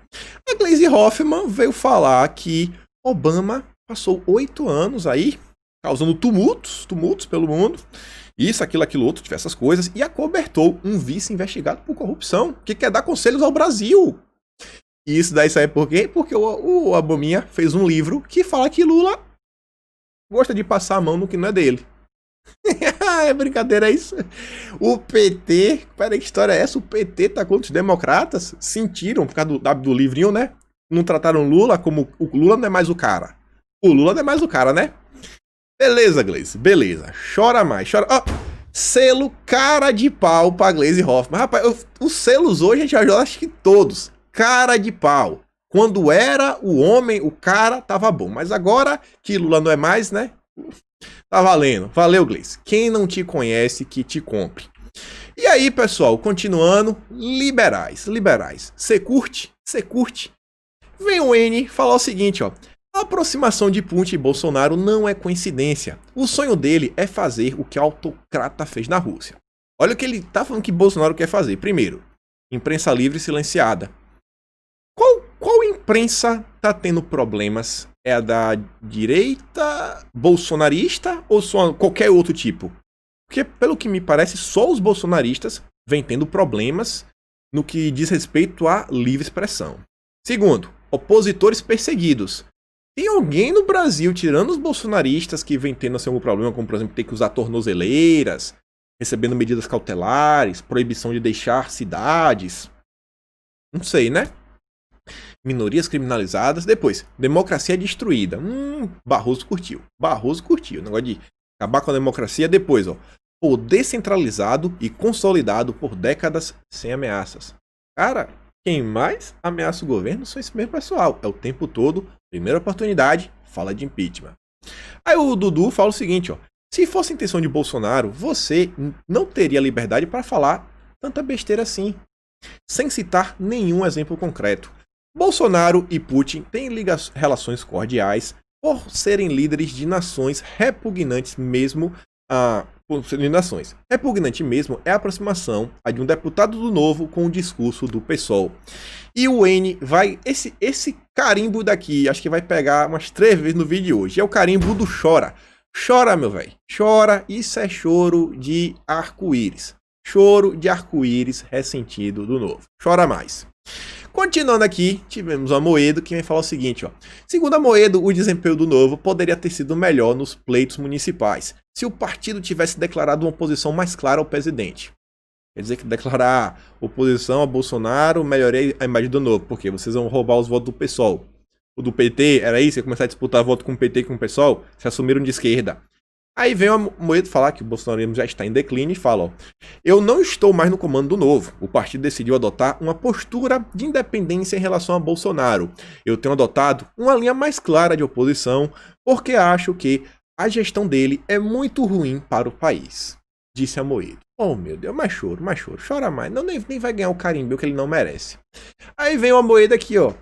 A Gleisi Hoffmann veio falar que Obama passou 8 anos aí causando tumultos pelo mundo, isso, aquilo outro, diversas coisas, e acobertou um vice investigado por corrupção, que quer dar conselhos ao Brasil. E isso daí sabe por quê? Porque o Obaminha fez um livro que fala que Lula gosta de passar a mão no que não é dele. É brincadeira, é isso? O PT, peraí, que história é essa? O PT tá contra os democratas? Sentiram por causa do livrinho, né? Não trataram Lula como o Lula não é mais o cara. O Lula não é mais o cara, né? Beleza, Gleisi, beleza. Chora mais, chora. Ó, selo cara de pau pra Gleisi Hoffmann. Rapaz, os selos hoje a gente ajuda, acho que todos. Cara de pau. Quando era o homem, o cara, tava bom. Mas agora que Lula não é mais, né? Tá valendo. Valeu, Gleisi. Quem não te conhece, que te compre. E aí, pessoal, continuando. Liberais. Cê curte? Vem o N falar o seguinte, ó. A aproximação de Putin e Bolsonaro não é coincidência. O sonho dele é fazer o que o autocrata fez na Rússia. Olha o que ele tá falando que Bolsonaro quer fazer. Primeiro, imprensa livre e silenciada. Qual imprensa tá tendo problemas? É a da direita bolsonarista ou só qualquer outro tipo? Porque, pelo que me parece, só os bolsonaristas vêm tendo problemas no que diz respeito à livre expressão. Segundo, opositores perseguidos. Tem alguém no Brasil, tirando os bolsonaristas, que vem tendo assim, algum problema, como, por exemplo, ter que usar tornozeleiras, recebendo medidas cautelares, proibição de deixar cidades? Não sei, né? Minorias criminalizadas. Depois, democracia destruída. Barroso curtiu. O negócio de acabar com a democracia. Depois, ó, poder centralizado e consolidado por décadas sem ameaças. Cara, quem mais ameaça o governo são esse mesmo pessoal. É o tempo todo, primeira oportunidade, fala de impeachment. Aí o Dudu fala o seguinte, ó. Se fosse a intenção de Bolsonaro, você não teria liberdade para falar tanta besteira assim, sem citar nenhum exemplo concreto. Bolsonaro e Putin têm relações cordiais por serem líderes de nações repugnantes mesmo Repugnante mesmo é a aproximação de um deputado do Novo com o discurso do PSOL. E o N vai... Esse carimbo daqui, acho que vai pegar umas 3 vezes no vídeo de hoje. É o carimbo do chora. Chora, meu velho. Chora. Isso é choro de arco-íris. Choro de arco-íris ressentido do Novo. Chora mais. Continuando aqui, tivemos o Amoedo, que vem falar o seguinte, ó. Segundo Amoedo, o desempenho do Novo poderia ter sido melhor nos pleitos municipais, se o partido tivesse declarado uma oposição mais clara ao presidente. Quer dizer que declarar oposição a Bolsonaro melhoraria a imagem do Novo, porque vocês vão roubar os votos do PSOL. O do PT, era isso? Ia começar a disputar voto com o PT e com o PSOL? Se assumiram de esquerda. Aí vem o Amoedo falar que o bolsonarismo já está em declínio e fala, ó, eu não estou mais no comando do Novo. O partido decidiu adotar uma postura de independência em relação a Bolsonaro. Eu tenho adotado uma linha mais clara de oposição porque acho que a gestão dele é muito ruim para o país, disse Amoedo. Oh, meu Deus, mais choro, chora mais. Não, nem vai ganhar o carimbo que ele não merece. Aí vem o Amoedo aqui, ó,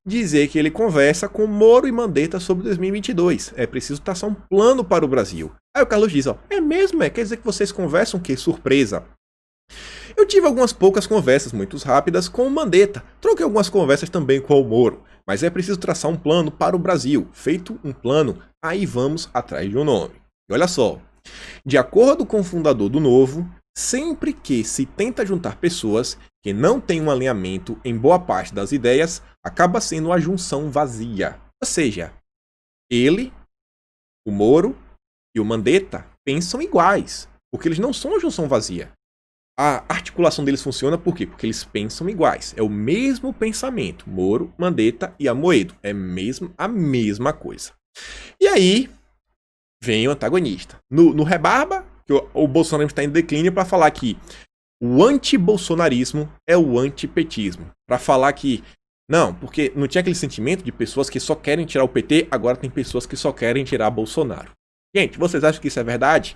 dizer que ele conversa com Moro e Mandetta sobre 2022. É preciso traçar um plano para o Brasil. Aí o Carlos diz, ó, é mesmo? Quer dizer que vocês conversam? Que surpresa. Eu tive algumas poucas conversas muito rápidas com o Mandetta. Troquei algumas conversas também com o Moro. Mas é preciso traçar um plano para o Brasil. Feito um plano, aí vamos atrás de um nome. E olha só, de acordo com o fundador do Novo, sempre que se tenta juntar pessoas que não têm um alinhamento em boa parte das ideias, acaba sendo uma junção vazia. Ou seja, ele, o Moro e o Mandetta pensam iguais, porque eles não são uma junção vazia. A articulação deles funciona por quê? Porque eles pensam iguais. É o mesmo pensamento. Moro, Mandetta e Amoedo. É a mesma coisa. E aí vem o antagonista. No Rebarba, que o Bolsonaro está em declínio, para falar que o anti-bolsonarismo é o antipetismo. Para falar que, não, porque não tinha aquele sentimento de pessoas que só querem tirar o PT, agora tem pessoas que só querem tirar Bolsonaro. Gente, vocês acham que isso é verdade?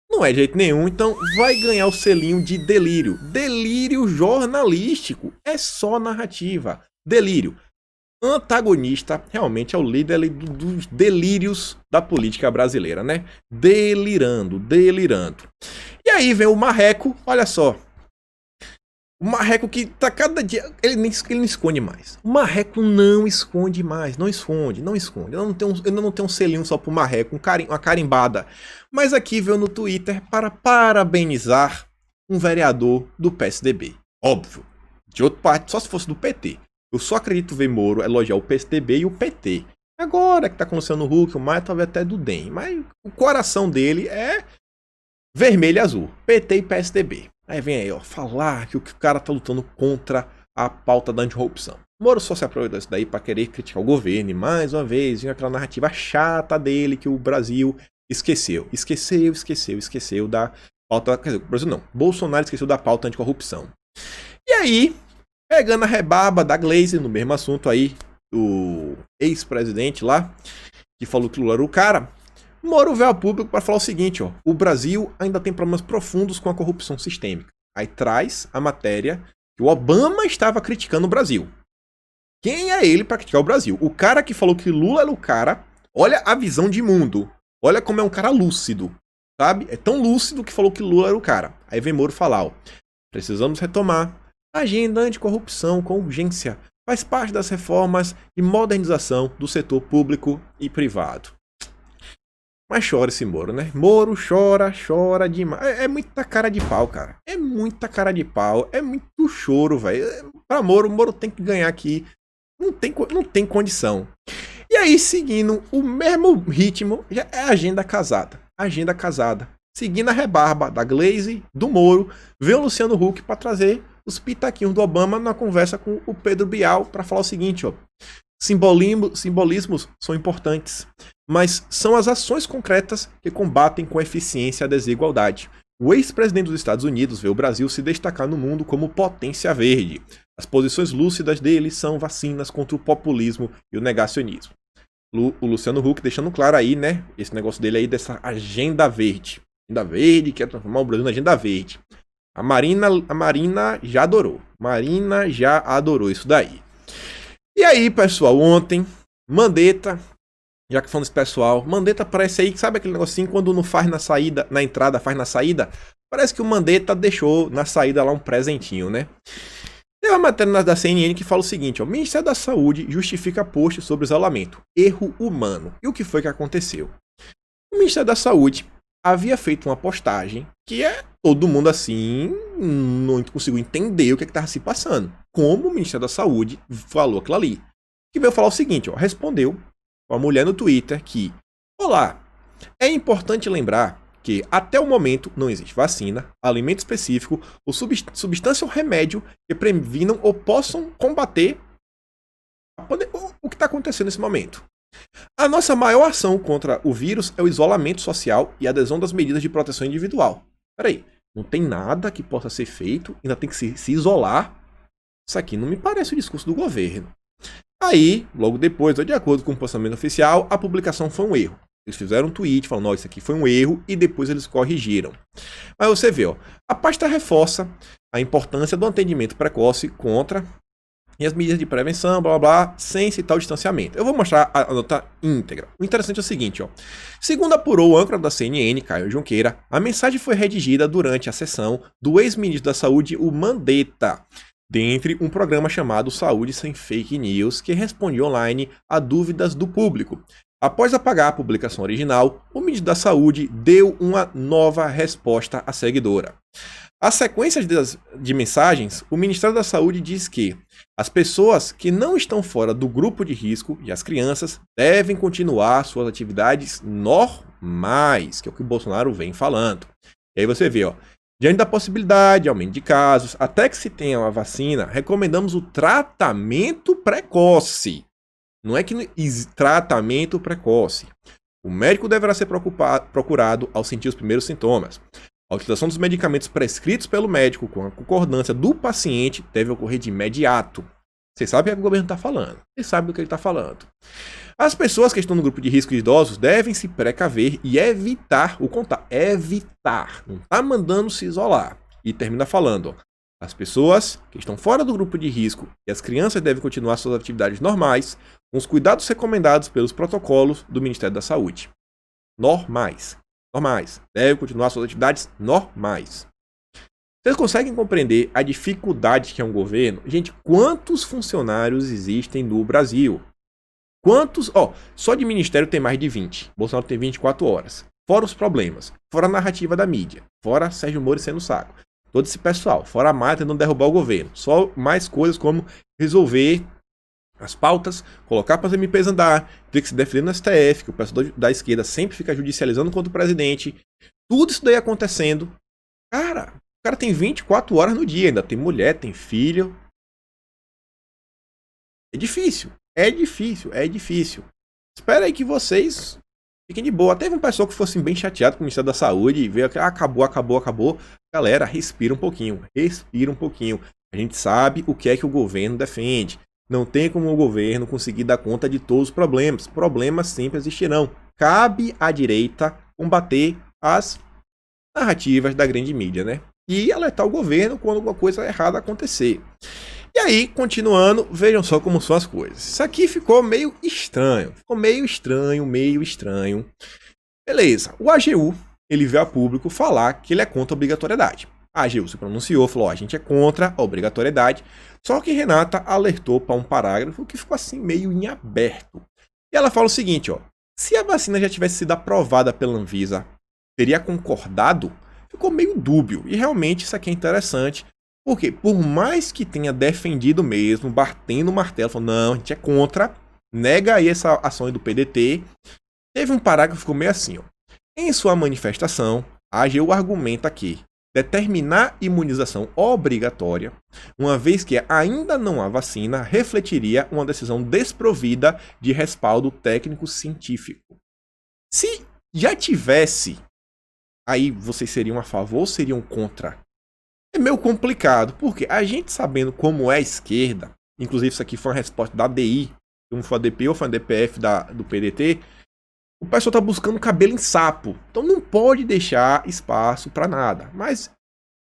Não é de jeito nenhum, então vai ganhar o selinho de delírio. Delírio jornalístico. É só narrativa. Delírio. Antagonista realmente é o líder dos delírios da política brasileira, né? Delirando. E aí vem o Marreco, olha só. O Marreco que tá cada dia... Ele não esconde mais. O Marreco não esconde mais. Não esconde. Eu não tenho um selinho só pro Marreco, uma carimbada. Mas aqui veio no Twitter para parabenizar um vereador do PSDB. Óbvio. De outro partido, só se fosse do PT. Eu só acredito ver Moro elogiar o PSDB e o PT. Agora que tá com o Luciano Huck, o Maia talvez até do DEM. Mas o coração dele é vermelho e azul. PT e PSDB. Aí vem aí, ó, falar que o cara tá lutando contra a pauta da anticorrupção. Moro só se aproveitou disso daí pra querer criticar o governo. E mais uma vez, vem aquela narrativa chata dele que o Brasil esqueceu da pauta... Quer dizer, o Brasil não. Bolsonaro esqueceu da pauta anticorrupção. E aí, pegando a rebarba da Glaze no mesmo assunto aí, o ex-presidente lá, que falou que Lula era o cara... Moro veio ao público para falar o seguinte, ó, o Brasil ainda tem problemas profundos com a corrupção sistêmica. Aí traz a matéria que o Obama estava criticando o Brasil. Quem é ele para criticar o Brasil? O cara que falou que Lula era o cara, olha a visão de mundo, olha como é um cara lúcido, sabe? É tão lúcido que falou que Lula era o cara. Aí vem Moro falar, ó, precisamos retomar a agenda anticorrupção com urgência. Faz parte das reformas e modernização do setor público e privado. Mas chora esse Moro, né? Moro chora demais. É muita cara de pau, cara. É muita cara de pau. É muito choro, velho. Pra Moro, o Moro tem que ganhar aqui. Não tem condição. E aí, seguindo o mesmo ritmo, já é agenda casada. Agenda casada. Seguindo a rebarba da Glaze, do Moro, vem o Luciano Huck pra trazer os pitaquinhos do Obama na conversa com o Pedro Bial pra falar o seguinte, ó. Simbolismos são importantes, mas são as ações concretas que combatem com eficiência a desigualdade. O ex-presidente dos Estados Unidos vê o Brasil se destacar no mundo como potência verde. As posições lúcidas dele são vacinas contra o populismo e o negacionismo. O Luciano Huck deixando claro aí, né, esse negócio dele aí dessa agenda verde. Agenda verde, quer transformar o Brasil na agenda verde. A Marina já adorou. Marina já adorou isso daí. E aí, pessoal, ontem, Mandetta, já que falando desse pessoal, Mandetta parece aí, sabe aquele negocinho quando não faz na saída, na entrada, faz na saída? Parece que o Mandetta deixou na saída lá um presentinho, né? Tem uma matéria da CNN que fala o seguinte, ó, o Ministério da Saúde justifica post sobre isolamento, erro humano. E o que foi que aconteceu? O Ministério da Saúde havia feito uma postagem que todo mundo assim não conseguiu entender o que estava se passando. Como o Ministério da Saúde falou aquilo ali. Que veio falar o seguinte, ó, respondeu uma mulher no Twitter que, olá, é importante lembrar que até o momento não existe vacina, alimento específico ou substância ou remédio que previnam ou possam combater o que está acontecendo nesse momento. A nossa maior ação contra o vírus é o isolamento social e a adesão das medidas de proteção individual. Peraí, não tem nada que possa ser feito, ainda tem que se isolar. Isso aqui não me parece o discurso do governo. Aí, logo depois, de acordo com o posicionamento oficial, a publicação foi um erro. Eles fizeram um tweet falando, isso aqui foi um erro, e depois eles corrigiram. Mas você vê, ó, a pasta reforça a importância do atendimento precoce contra e as medidas de prevenção, blá blá blá, sem citar o distanciamento. Eu vou mostrar a nota íntegra. O interessante é o seguinte, ó. Segundo apurou o âncora da CNN, Caio Junqueira, a mensagem foi redigida durante a sessão do ex-ministro da Saúde, o Mandetta, dentre um programa chamado Saúde Sem Fake News, que respondia online a dúvidas do público. Após apagar a publicação original, o ministro da Saúde deu uma nova resposta à seguidora. A sequência de mensagens, o Ministério da Saúde diz que as pessoas que não estão fora do grupo de risco e as crianças devem continuar suas atividades normais, que é o que o Bolsonaro vem falando. E aí você vê, ó, diante da possibilidade de aumento de casos, até que se tenha uma vacina, recomendamos o tratamento precoce. Não é que tratamento precoce. O médico deverá ser procurado ao sentir os primeiros sintomas. A utilização dos medicamentos prescritos pelo médico com a concordância do paciente deve ocorrer de imediato. Você sabe o que o governo está falando. Você sabe do que ele está falando. As pessoas que estão no grupo de risco e idosos devem se precaver e evitar o contato. Evitar. Não está mandando se isolar. E termina falando, ó, as pessoas que estão fora do grupo de risco e as crianças devem continuar suas atividades normais, com os cuidados recomendados pelos protocolos do Ministério da Saúde. Normais. Devem continuar suas atividades normais. Vocês conseguem compreender a dificuldade que é um governo? Gente, quantos funcionários existem no Brasil? Quantos? Só de ministério tem mais de 20. Bolsonaro tem 24 horas. Fora os problemas. Fora a narrativa da mídia. Fora Sérgio Moro sendo saco. Todo esse pessoal. Fora a Maia tentando derrubar o governo. Só mais coisas como resolver as pautas, colocar para as MPs andar, ter que se defender no STF, que o pessoal da esquerda sempre fica judicializando contra o presidente. Tudo isso daí acontecendo. Cara, o cara tem 24 horas no dia, ainda tem mulher, tem filho. É difícil. Espera aí que vocês fiquem de boa. Teve um pessoal que fosse bem chateado com o Ministério da Saúde e veio que acabou. Galera, respira um pouquinho. A gente sabe o que é que o governo defende. Não tem como o governo conseguir dar conta de todos os problemas. Problemas sempre existirão. Cabe à direita combater as narrativas da grande mídia, né? E alertar o governo quando alguma coisa errada acontecer. E aí, continuando, vejam só como são as coisas. Isso aqui ficou meio estranho. Beleza. O AGU, ele veio a público falar que ele é contra a obrigatoriedade. A AGU se pronunciou, falou, a gente é contra a obrigatoriedade. Só que Renata alertou para um parágrafo que ficou assim meio em aberto. E ela fala o seguinte, ó, se a vacina já tivesse sido aprovada pela Anvisa, teria concordado? Ficou meio dúbio. E realmente isso aqui é interessante, porque por mais que tenha defendido mesmo, batendo o martelo, falou, não, a gente é contra, nega aí essa ação do PDT, teve um parágrafo que ficou meio assim, ó. Em sua manifestação, a AGU argumenta que determinar imunização obrigatória, uma vez que ainda não há vacina, refletiria uma decisão desprovida de respaldo técnico-científico. Se já tivesse, aí vocês seriam a favor ou seriam contra? É meio complicado, porque a gente sabendo como é a esquerda, inclusive isso aqui foi uma resposta da DI, não foi a DP ou foi a DPF do PDT, o pessoal está buscando cabelo em sapo. Então não pode deixar espaço para nada. Mas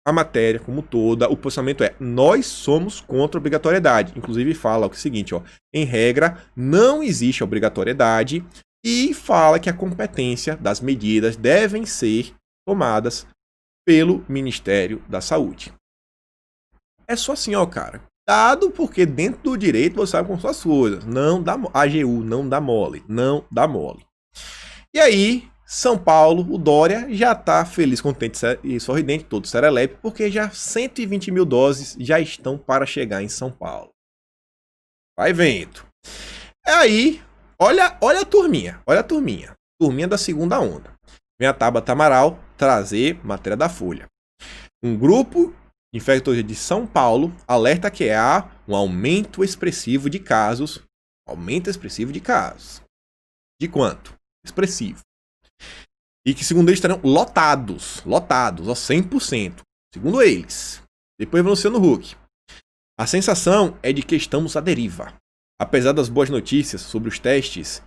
a matéria, como toda, o posicionamento é: nós somos contra a obrigatoriedade. Inclusive fala o seguinte, ó, em regra, não existe obrigatoriedade e fala que a competência das medidas devem ser tomadas pelo Ministério da Saúde. É só assim, ó, cara. Dado porque dentro do direito você sabe como são as coisas. Não dá AGU, não dá mole. E aí, São Paulo, o Dória já tá feliz, contente e sorridente, todo serelepe, porque já 120 mil doses já estão para chegar em São Paulo. Vai vento. Aí, olha a turminha. Turminha da segunda onda. Vem a Tabata Amaral trazer matéria da Folha. Um grupo de infectologia de São Paulo alerta que há um aumento expressivo de casos. De quanto? Expressivo. E que, segundo eles, estarão lotados, ó, 100%. Segundo eles. Depois vão Luciano Huck. A sensação é de que estamos à deriva. Apesar das boas notícias sobre os testes,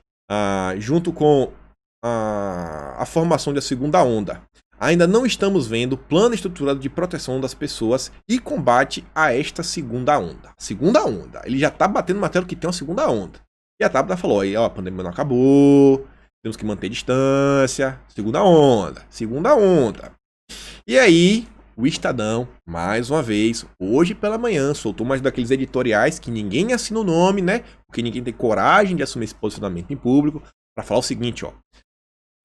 junto com a formação da segunda onda. Ainda não estamos vendo plano estruturado de proteção das pessoas e combate a esta segunda onda. Segunda onda. Ele já tá batendo no martelo que tem uma segunda onda. E a Tabata falou, ó, a pandemia não acabou, temos que manter distância. Segunda onda. Segunda onda. E aí, o Estadão, mais uma vez, hoje pela manhã, soltou mais daqueles editoriais que ninguém assina o nome, né? Porque ninguém tem coragem de assumir esse posicionamento em público, para falar o seguinte, ó.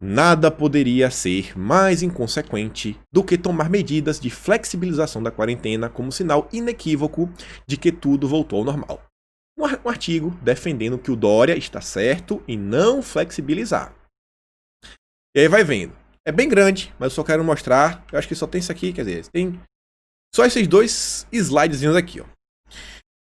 Nada poderia ser mais inconsequente do que tomar medidas de flexibilização da quarentena como sinal inequívoco de que tudo voltou ao normal. Um artigo defendendo que o Dória está certo em não flexibilizar. E aí vai vendo. É bem grande, mas eu só quero mostrar. Eu acho que só tem isso aqui, quer dizer, tem só esses dois slidezinhos aqui, ó.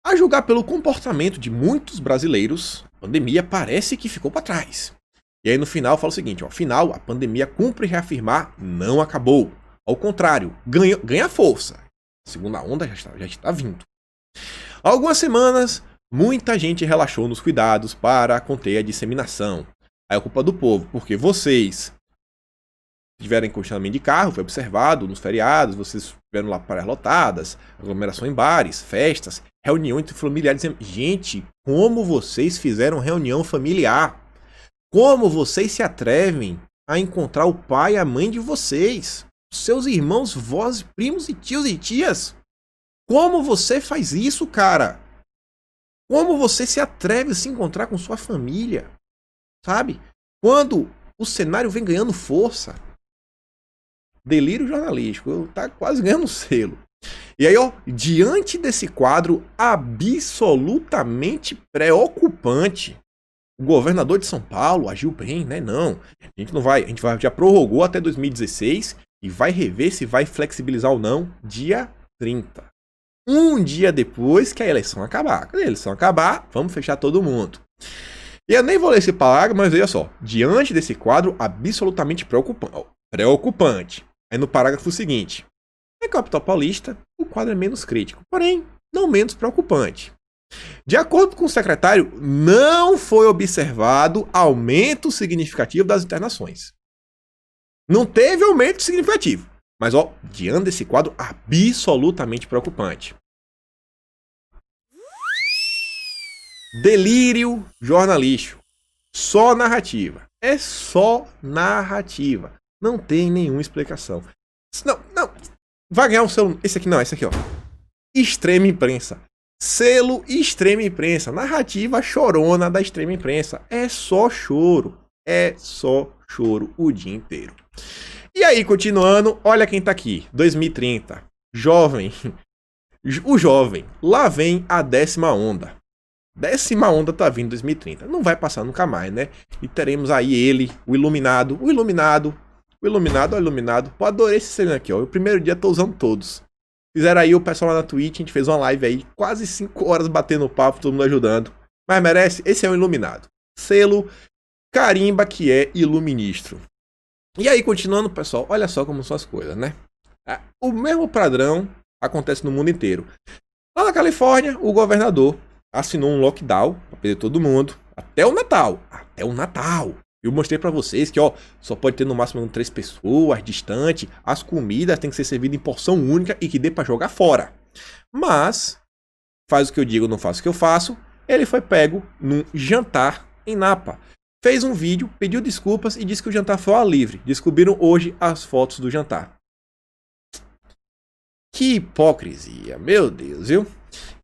A julgar pelo comportamento de muitos brasileiros, a pandemia parece que ficou para trás. E aí no final fala o seguinte, ó, afinal, a pandemia cumpre reafirmar, não acabou. Ao contrário, ganha força. A segunda onda já está vindo. Há algumas semanas, muita gente relaxou nos cuidados para conter a disseminação. Aí é culpa do povo, porque vocês tiveram congestionamento de carro, foi observado nos feriados, vocês tiveram lá praias lotadas, aglomeração em bares, festas, reunião entre familiares. Gente, como vocês fizeram reunião familiar? Como vocês se atrevem a encontrar o pai e a mãe de vocês? Seus irmãos, vós, primos e tios e tias? Como você faz isso, cara? Como você se atreve a se encontrar com sua família? Sabe? Quando o cenário vem ganhando força. Delírio jornalístico, tá quase ganhando selo. E aí, ó, diante desse quadro absolutamente preocupante, o governador de São Paulo agiu bem, né? Não, a gente já prorrogou até 2016 e vai rever se vai flexibilizar ou não dia 30. Um dia depois que a eleição acabar. Quando a eleição acabar, vamos fechar todo mundo. E eu nem vou ler esse parágrafo, mas olha só. Diante desse quadro absolutamente preocupante. Aí no parágrafo seguinte. Na capital paulista, o quadro é menos crítico, porém, não menos preocupante. De acordo com o secretário, não foi observado aumento significativo das internações. Não teve aumento significativo. Mas, ó, diante desse quadro absolutamente preocupante. Delírio jornalístico. Só narrativa. É só narrativa. Não tem nenhuma explicação. Não. Vai ganhar um selo. Esse aqui não, esse aqui, ó. Extrema imprensa. Selo extrema imprensa. Narrativa chorona da extrema imprensa. É só choro. É só choro o dia inteiro. E aí, continuando, olha quem tá aqui. 2030. Jovem. O jovem. Lá vem a 10ª onda. 10ª onda tá vindo em 2030. Não vai passar nunca mais, né? E teremos aí ele, o iluminado. Pô, adorei esse cenário aqui, ó. O primeiro dia tô usando todos. Fizeram aí o pessoal lá na Twitch, a gente fez uma live aí, quase 5 horas batendo papo, todo mundo ajudando. Mas merece, esse é um iluminado. Selo carimba que é iluministro. E aí, continuando, pessoal, olha só como são as coisas, né? O mesmo padrão acontece no mundo inteiro. Lá na Califórnia, o governador assinou um lockdown para perder todo mundo até o Natal. Até o Natal. Eu mostrei para vocês que, ó, só pode ter no máximo 3 pessoas, distante. As comidas têm que ser servidas em porção única e que dê para jogar fora. Mas, faz o que eu digo, não faço o que eu faço. Ele foi pego num jantar em Napa. Fez um vídeo, pediu desculpas e disse que o jantar foi ao ar livre. Descobriram hoje as fotos do jantar. Que hipocrisia, meu Deus, viu?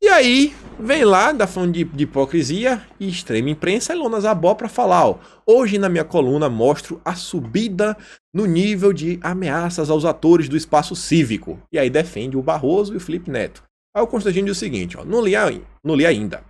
E aí, vem lá, da falando de hipocrisia e extrema imprensa, Ilona Zabó para falar, ó. Hoje na minha coluna mostro a subida no nível de ameaças aos atores do espaço cívico. E aí defende o Barroso e o Felipe Neto. Aí o Constantino diz o seguinte, ó, não li ainda.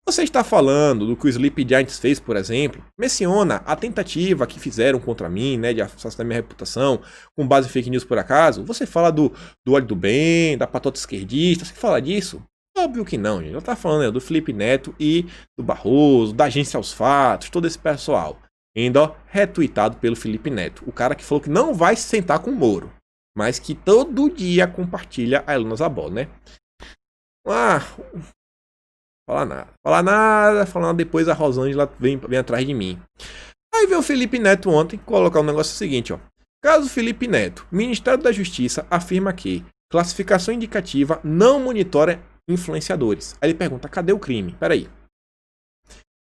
Você está falando do que o Sleep Giants fez, por exemplo? Menciona a tentativa que fizeram contra mim, né, de assassinar minha reputação, com base em fake news por acaso? Você fala do ódio do bem, da patota esquerdista, você fala disso? Óbvio que não, gente. Eu tá falando do Felipe Neto e do Barroso, da Agência aos Fatos, todo esse pessoal. Ainda, ó, retweetado pelo Felipe Neto. O cara que falou que não vai se sentar com o Moro, mas que todo dia compartilha a Ilona Zabó, né? Falar nada. Falando depois a Rosângela vem atrás de mim. Aí veio o Felipe Neto ontem colocar um negócio seguinte, ó. Caso Felipe Neto, Ministério da Justiça afirma que classificação indicativa não monitora influenciadores. Aí ele pergunta, cadê o crime? Peraí.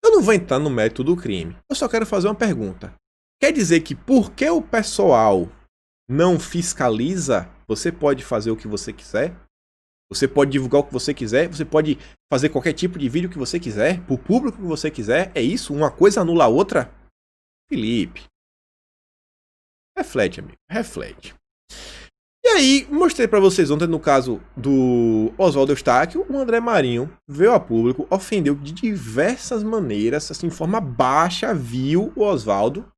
Eu não vou entrar no mérito do crime. Eu só quero fazer uma pergunta. Quer dizer que porque o pessoal não fiscaliza, você pode fazer o que você quiser? Você pode divulgar o que você quiser? Você pode fazer qualquer tipo de vídeo que você quiser? Pro público que você quiser? É isso? Uma coisa anula a outra? Felipe. Reflete, amigo. Reflete. E aí, mostrei pra vocês ontem, no caso do Oswaldo Eustáquio, o André Marinho veio a público, ofendeu de diversas maneiras, assim, de forma baixa, viu o Oswaldo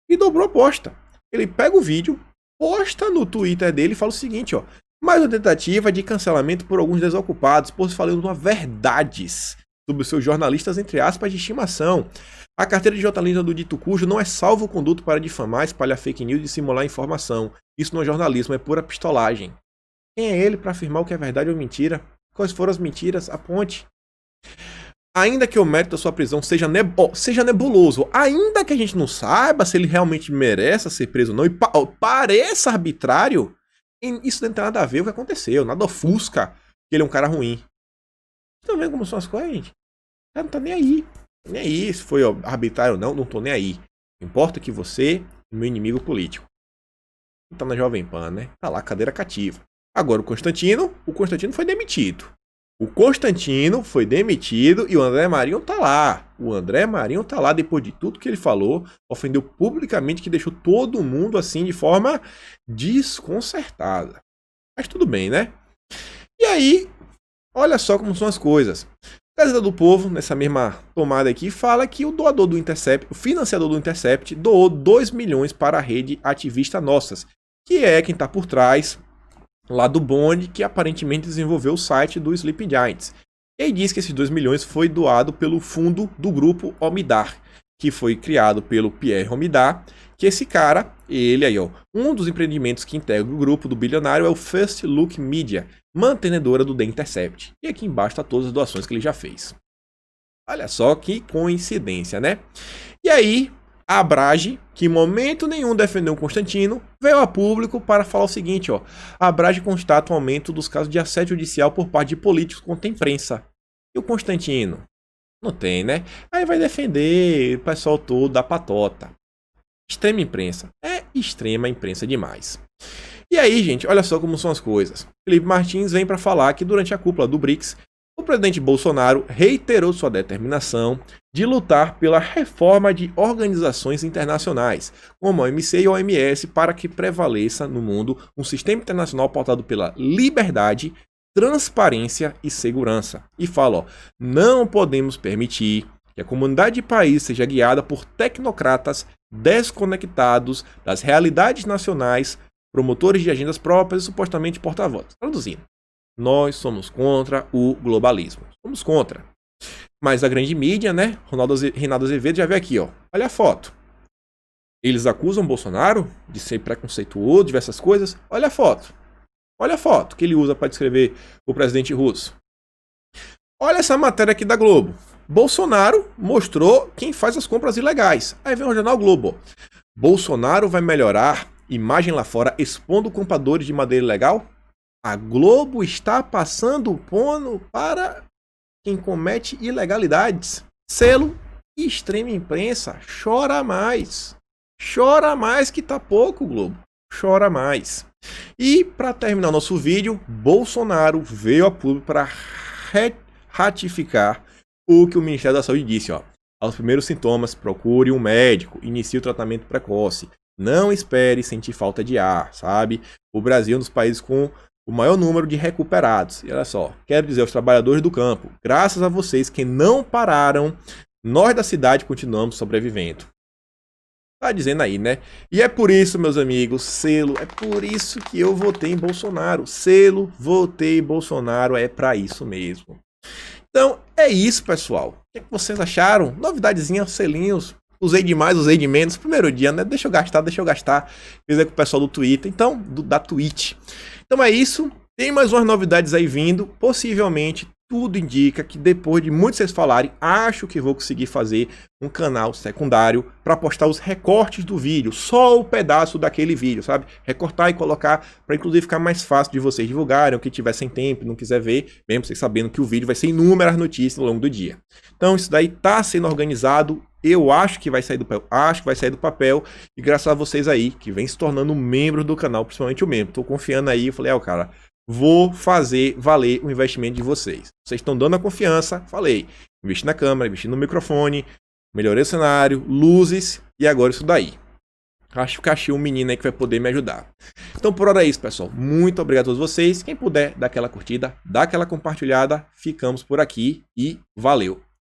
e dobrou a posta. Ele pega o vídeo, posta no Twitter dele e fala o seguinte, ó. Mais uma tentativa de cancelamento por alguns desocupados, por falando verdades sobre os seus jornalistas, entre aspas, de estimação. A carteira de jornalista do dito cujo não é salvo-conduto para difamar, espalhar fake news e simular informação. Isso não é jornalismo, é pura pistolagem. Quem é ele para afirmar o que é verdade ou mentira? Quais foram as mentiras? Aponte. Ainda que o mérito da sua prisão seja nebuloso, ainda que a gente não saiba se ele realmente merece ser preso ou não, e pareça arbitrário, isso não tem nada a ver com o que aconteceu, nada ofusca que ele é um cara ruim. Estão vendo como são as coisas, gente? O cara não tá nem aí. Nem aí se foi arbitrário ou não, não tô nem aí. Importa que você é meu inimigo político. Tá na Jovem Pan, né? Tá lá, cadeira cativa. Agora o Constantino foi demitido. O Constantino foi demitido e o André Marinho tá lá. O André Marinho tá lá depois de tudo que ele falou, ofendeu publicamente, que deixou todo mundo assim de forma desconcertada. Mas tudo bem, né? E aí, olha só como são as coisas. Gazeta do Povo, nessa mesma tomada aqui, fala que o doador do Intercept, o financiador do Intercept, doou 2 milhões para a rede Ativista Nossas, que é quem está por trás lá do Bond, que aparentemente desenvolveu o site do Sleeping Giants. E aí diz que esses 2 milhões foi doado pelo fundo do grupo Omidar, que foi criado pelo Pierre Omidar, que esse cara, ele aí, ó, um dos empreendimentos que integra o grupo do bilionário é o First Look Media, mantenedora do The Intercept. E aqui embaixo está todas as doações que ele já fez. Olha só que coincidência, né? E aí, a Abrage, que em momento nenhum defendeu o Constantino, veio a público para falar o seguinte, ó. A Abrage constata um aumento dos casos de assédio judicial por parte de políticos contra a imprensa. E o Constantino? Não tem, né? Aí vai defender o pessoal todo da patota. Extrema imprensa. É extrema imprensa demais. E aí, gente, olha só como são as coisas. Felipe Martins vem para falar que durante a cúpula do BRICS, o presidente Bolsonaro reiterou sua determinação de lutar pela reforma de organizações internacionais, como a OMC e a OMS, para que prevaleça no mundo um sistema internacional pautado pela liberdade, transparência e segurança. E fala, ó, não podemos permitir que a comunidade de países seja guiada por tecnocratas desconectados das realidades nacionais, promotores de agendas próprias e supostamente porta-vozes. Traduzindo, nós somos contra o globalismo. Somos contra. Mas a grande mídia, né? Reinaldo Azevedo já veio aqui, ó. Olha a foto. Eles acusam Bolsonaro de ser preconceituoso, diversas coisas. Olha a foto. Olha a foto que ele usa para descrever o presidente russo. Olha essa matéria aqui da Globo. Bolsonaro mostrou quem faz as compras ilegais. Aí vem o jornal Globo. Bolsonaro vai melhorar imagem lá fora expondo compradores de madeira ilegal? A Globo está passando o pano para quem comete ilegalidades. Selo extrema imprensa. Chora mais. Chora mais que tá pouco, Globo. Chora mais. E para terminar o nosso vídeo, Bolsonaro veio a público para ratificar o que o Ministério da Saúde disse, ó. Aos primeiros sintomas, procure um médico, inicie o tratamento precoce. Não espere sentir falta de ar, sabe? O Brasil é um dos países com o maior número de recuperados. E olha só, quero dizer aos trabalhadores do campo, graças a vocês que não pararam, nós da cidade continuamos sobrevivendo. Tá dizendo aí, né? E é por isso, meus amigos, selo, é por isso que eu votei em Bolsonaro. Selo, votei em Bolsonaro, é pra isso mesmo. Então, é isso, pessoal. O que vocês acharam? Novidadezinha, selinhos. Usei demais, usei de menos. Primeiro dia, né? Deixa eu gastar. Fiz aí com o pessoal do Twitter. Então, da Twitch. Então é isso. Tem mais umas novidades aí vindo. Possivelmente, tudo indica que depois de muitos vocês falarem, acho que vou conseguir fazer um canal secundário para postar os recortes do vídeo, só o pedaço daquele vídeo, sabe? Recortar e colocar para inclusive ficar mais fácil de vocês divulgarem, o que tiver sem tempo, não quiser ver, mesmo vocês sabendo que o vídeo vai ser inúmeras notícias ao longo do dia. Então isso daí tá sendo organizado, eu acho que vai sair do papel, e graças a vocês aí que vem se tornando membro do canal, principalmente o membro. Tô confiando aí, eu falei, cara, vou fazer valer o investimento de vocês. Vocês estão dando a confiança, falei. Investi na câmera, investi no microfone, melhorei o cenário, luzes e agora isso daí. Acho que achei um menino aí que vai poder me ajudar. Então por hora é isso, pessoal. Muito obrigado a todos vocês. Quem puder, dá aquela curtida, dá aquela compartilhada. Ficamos por aqui e valeu!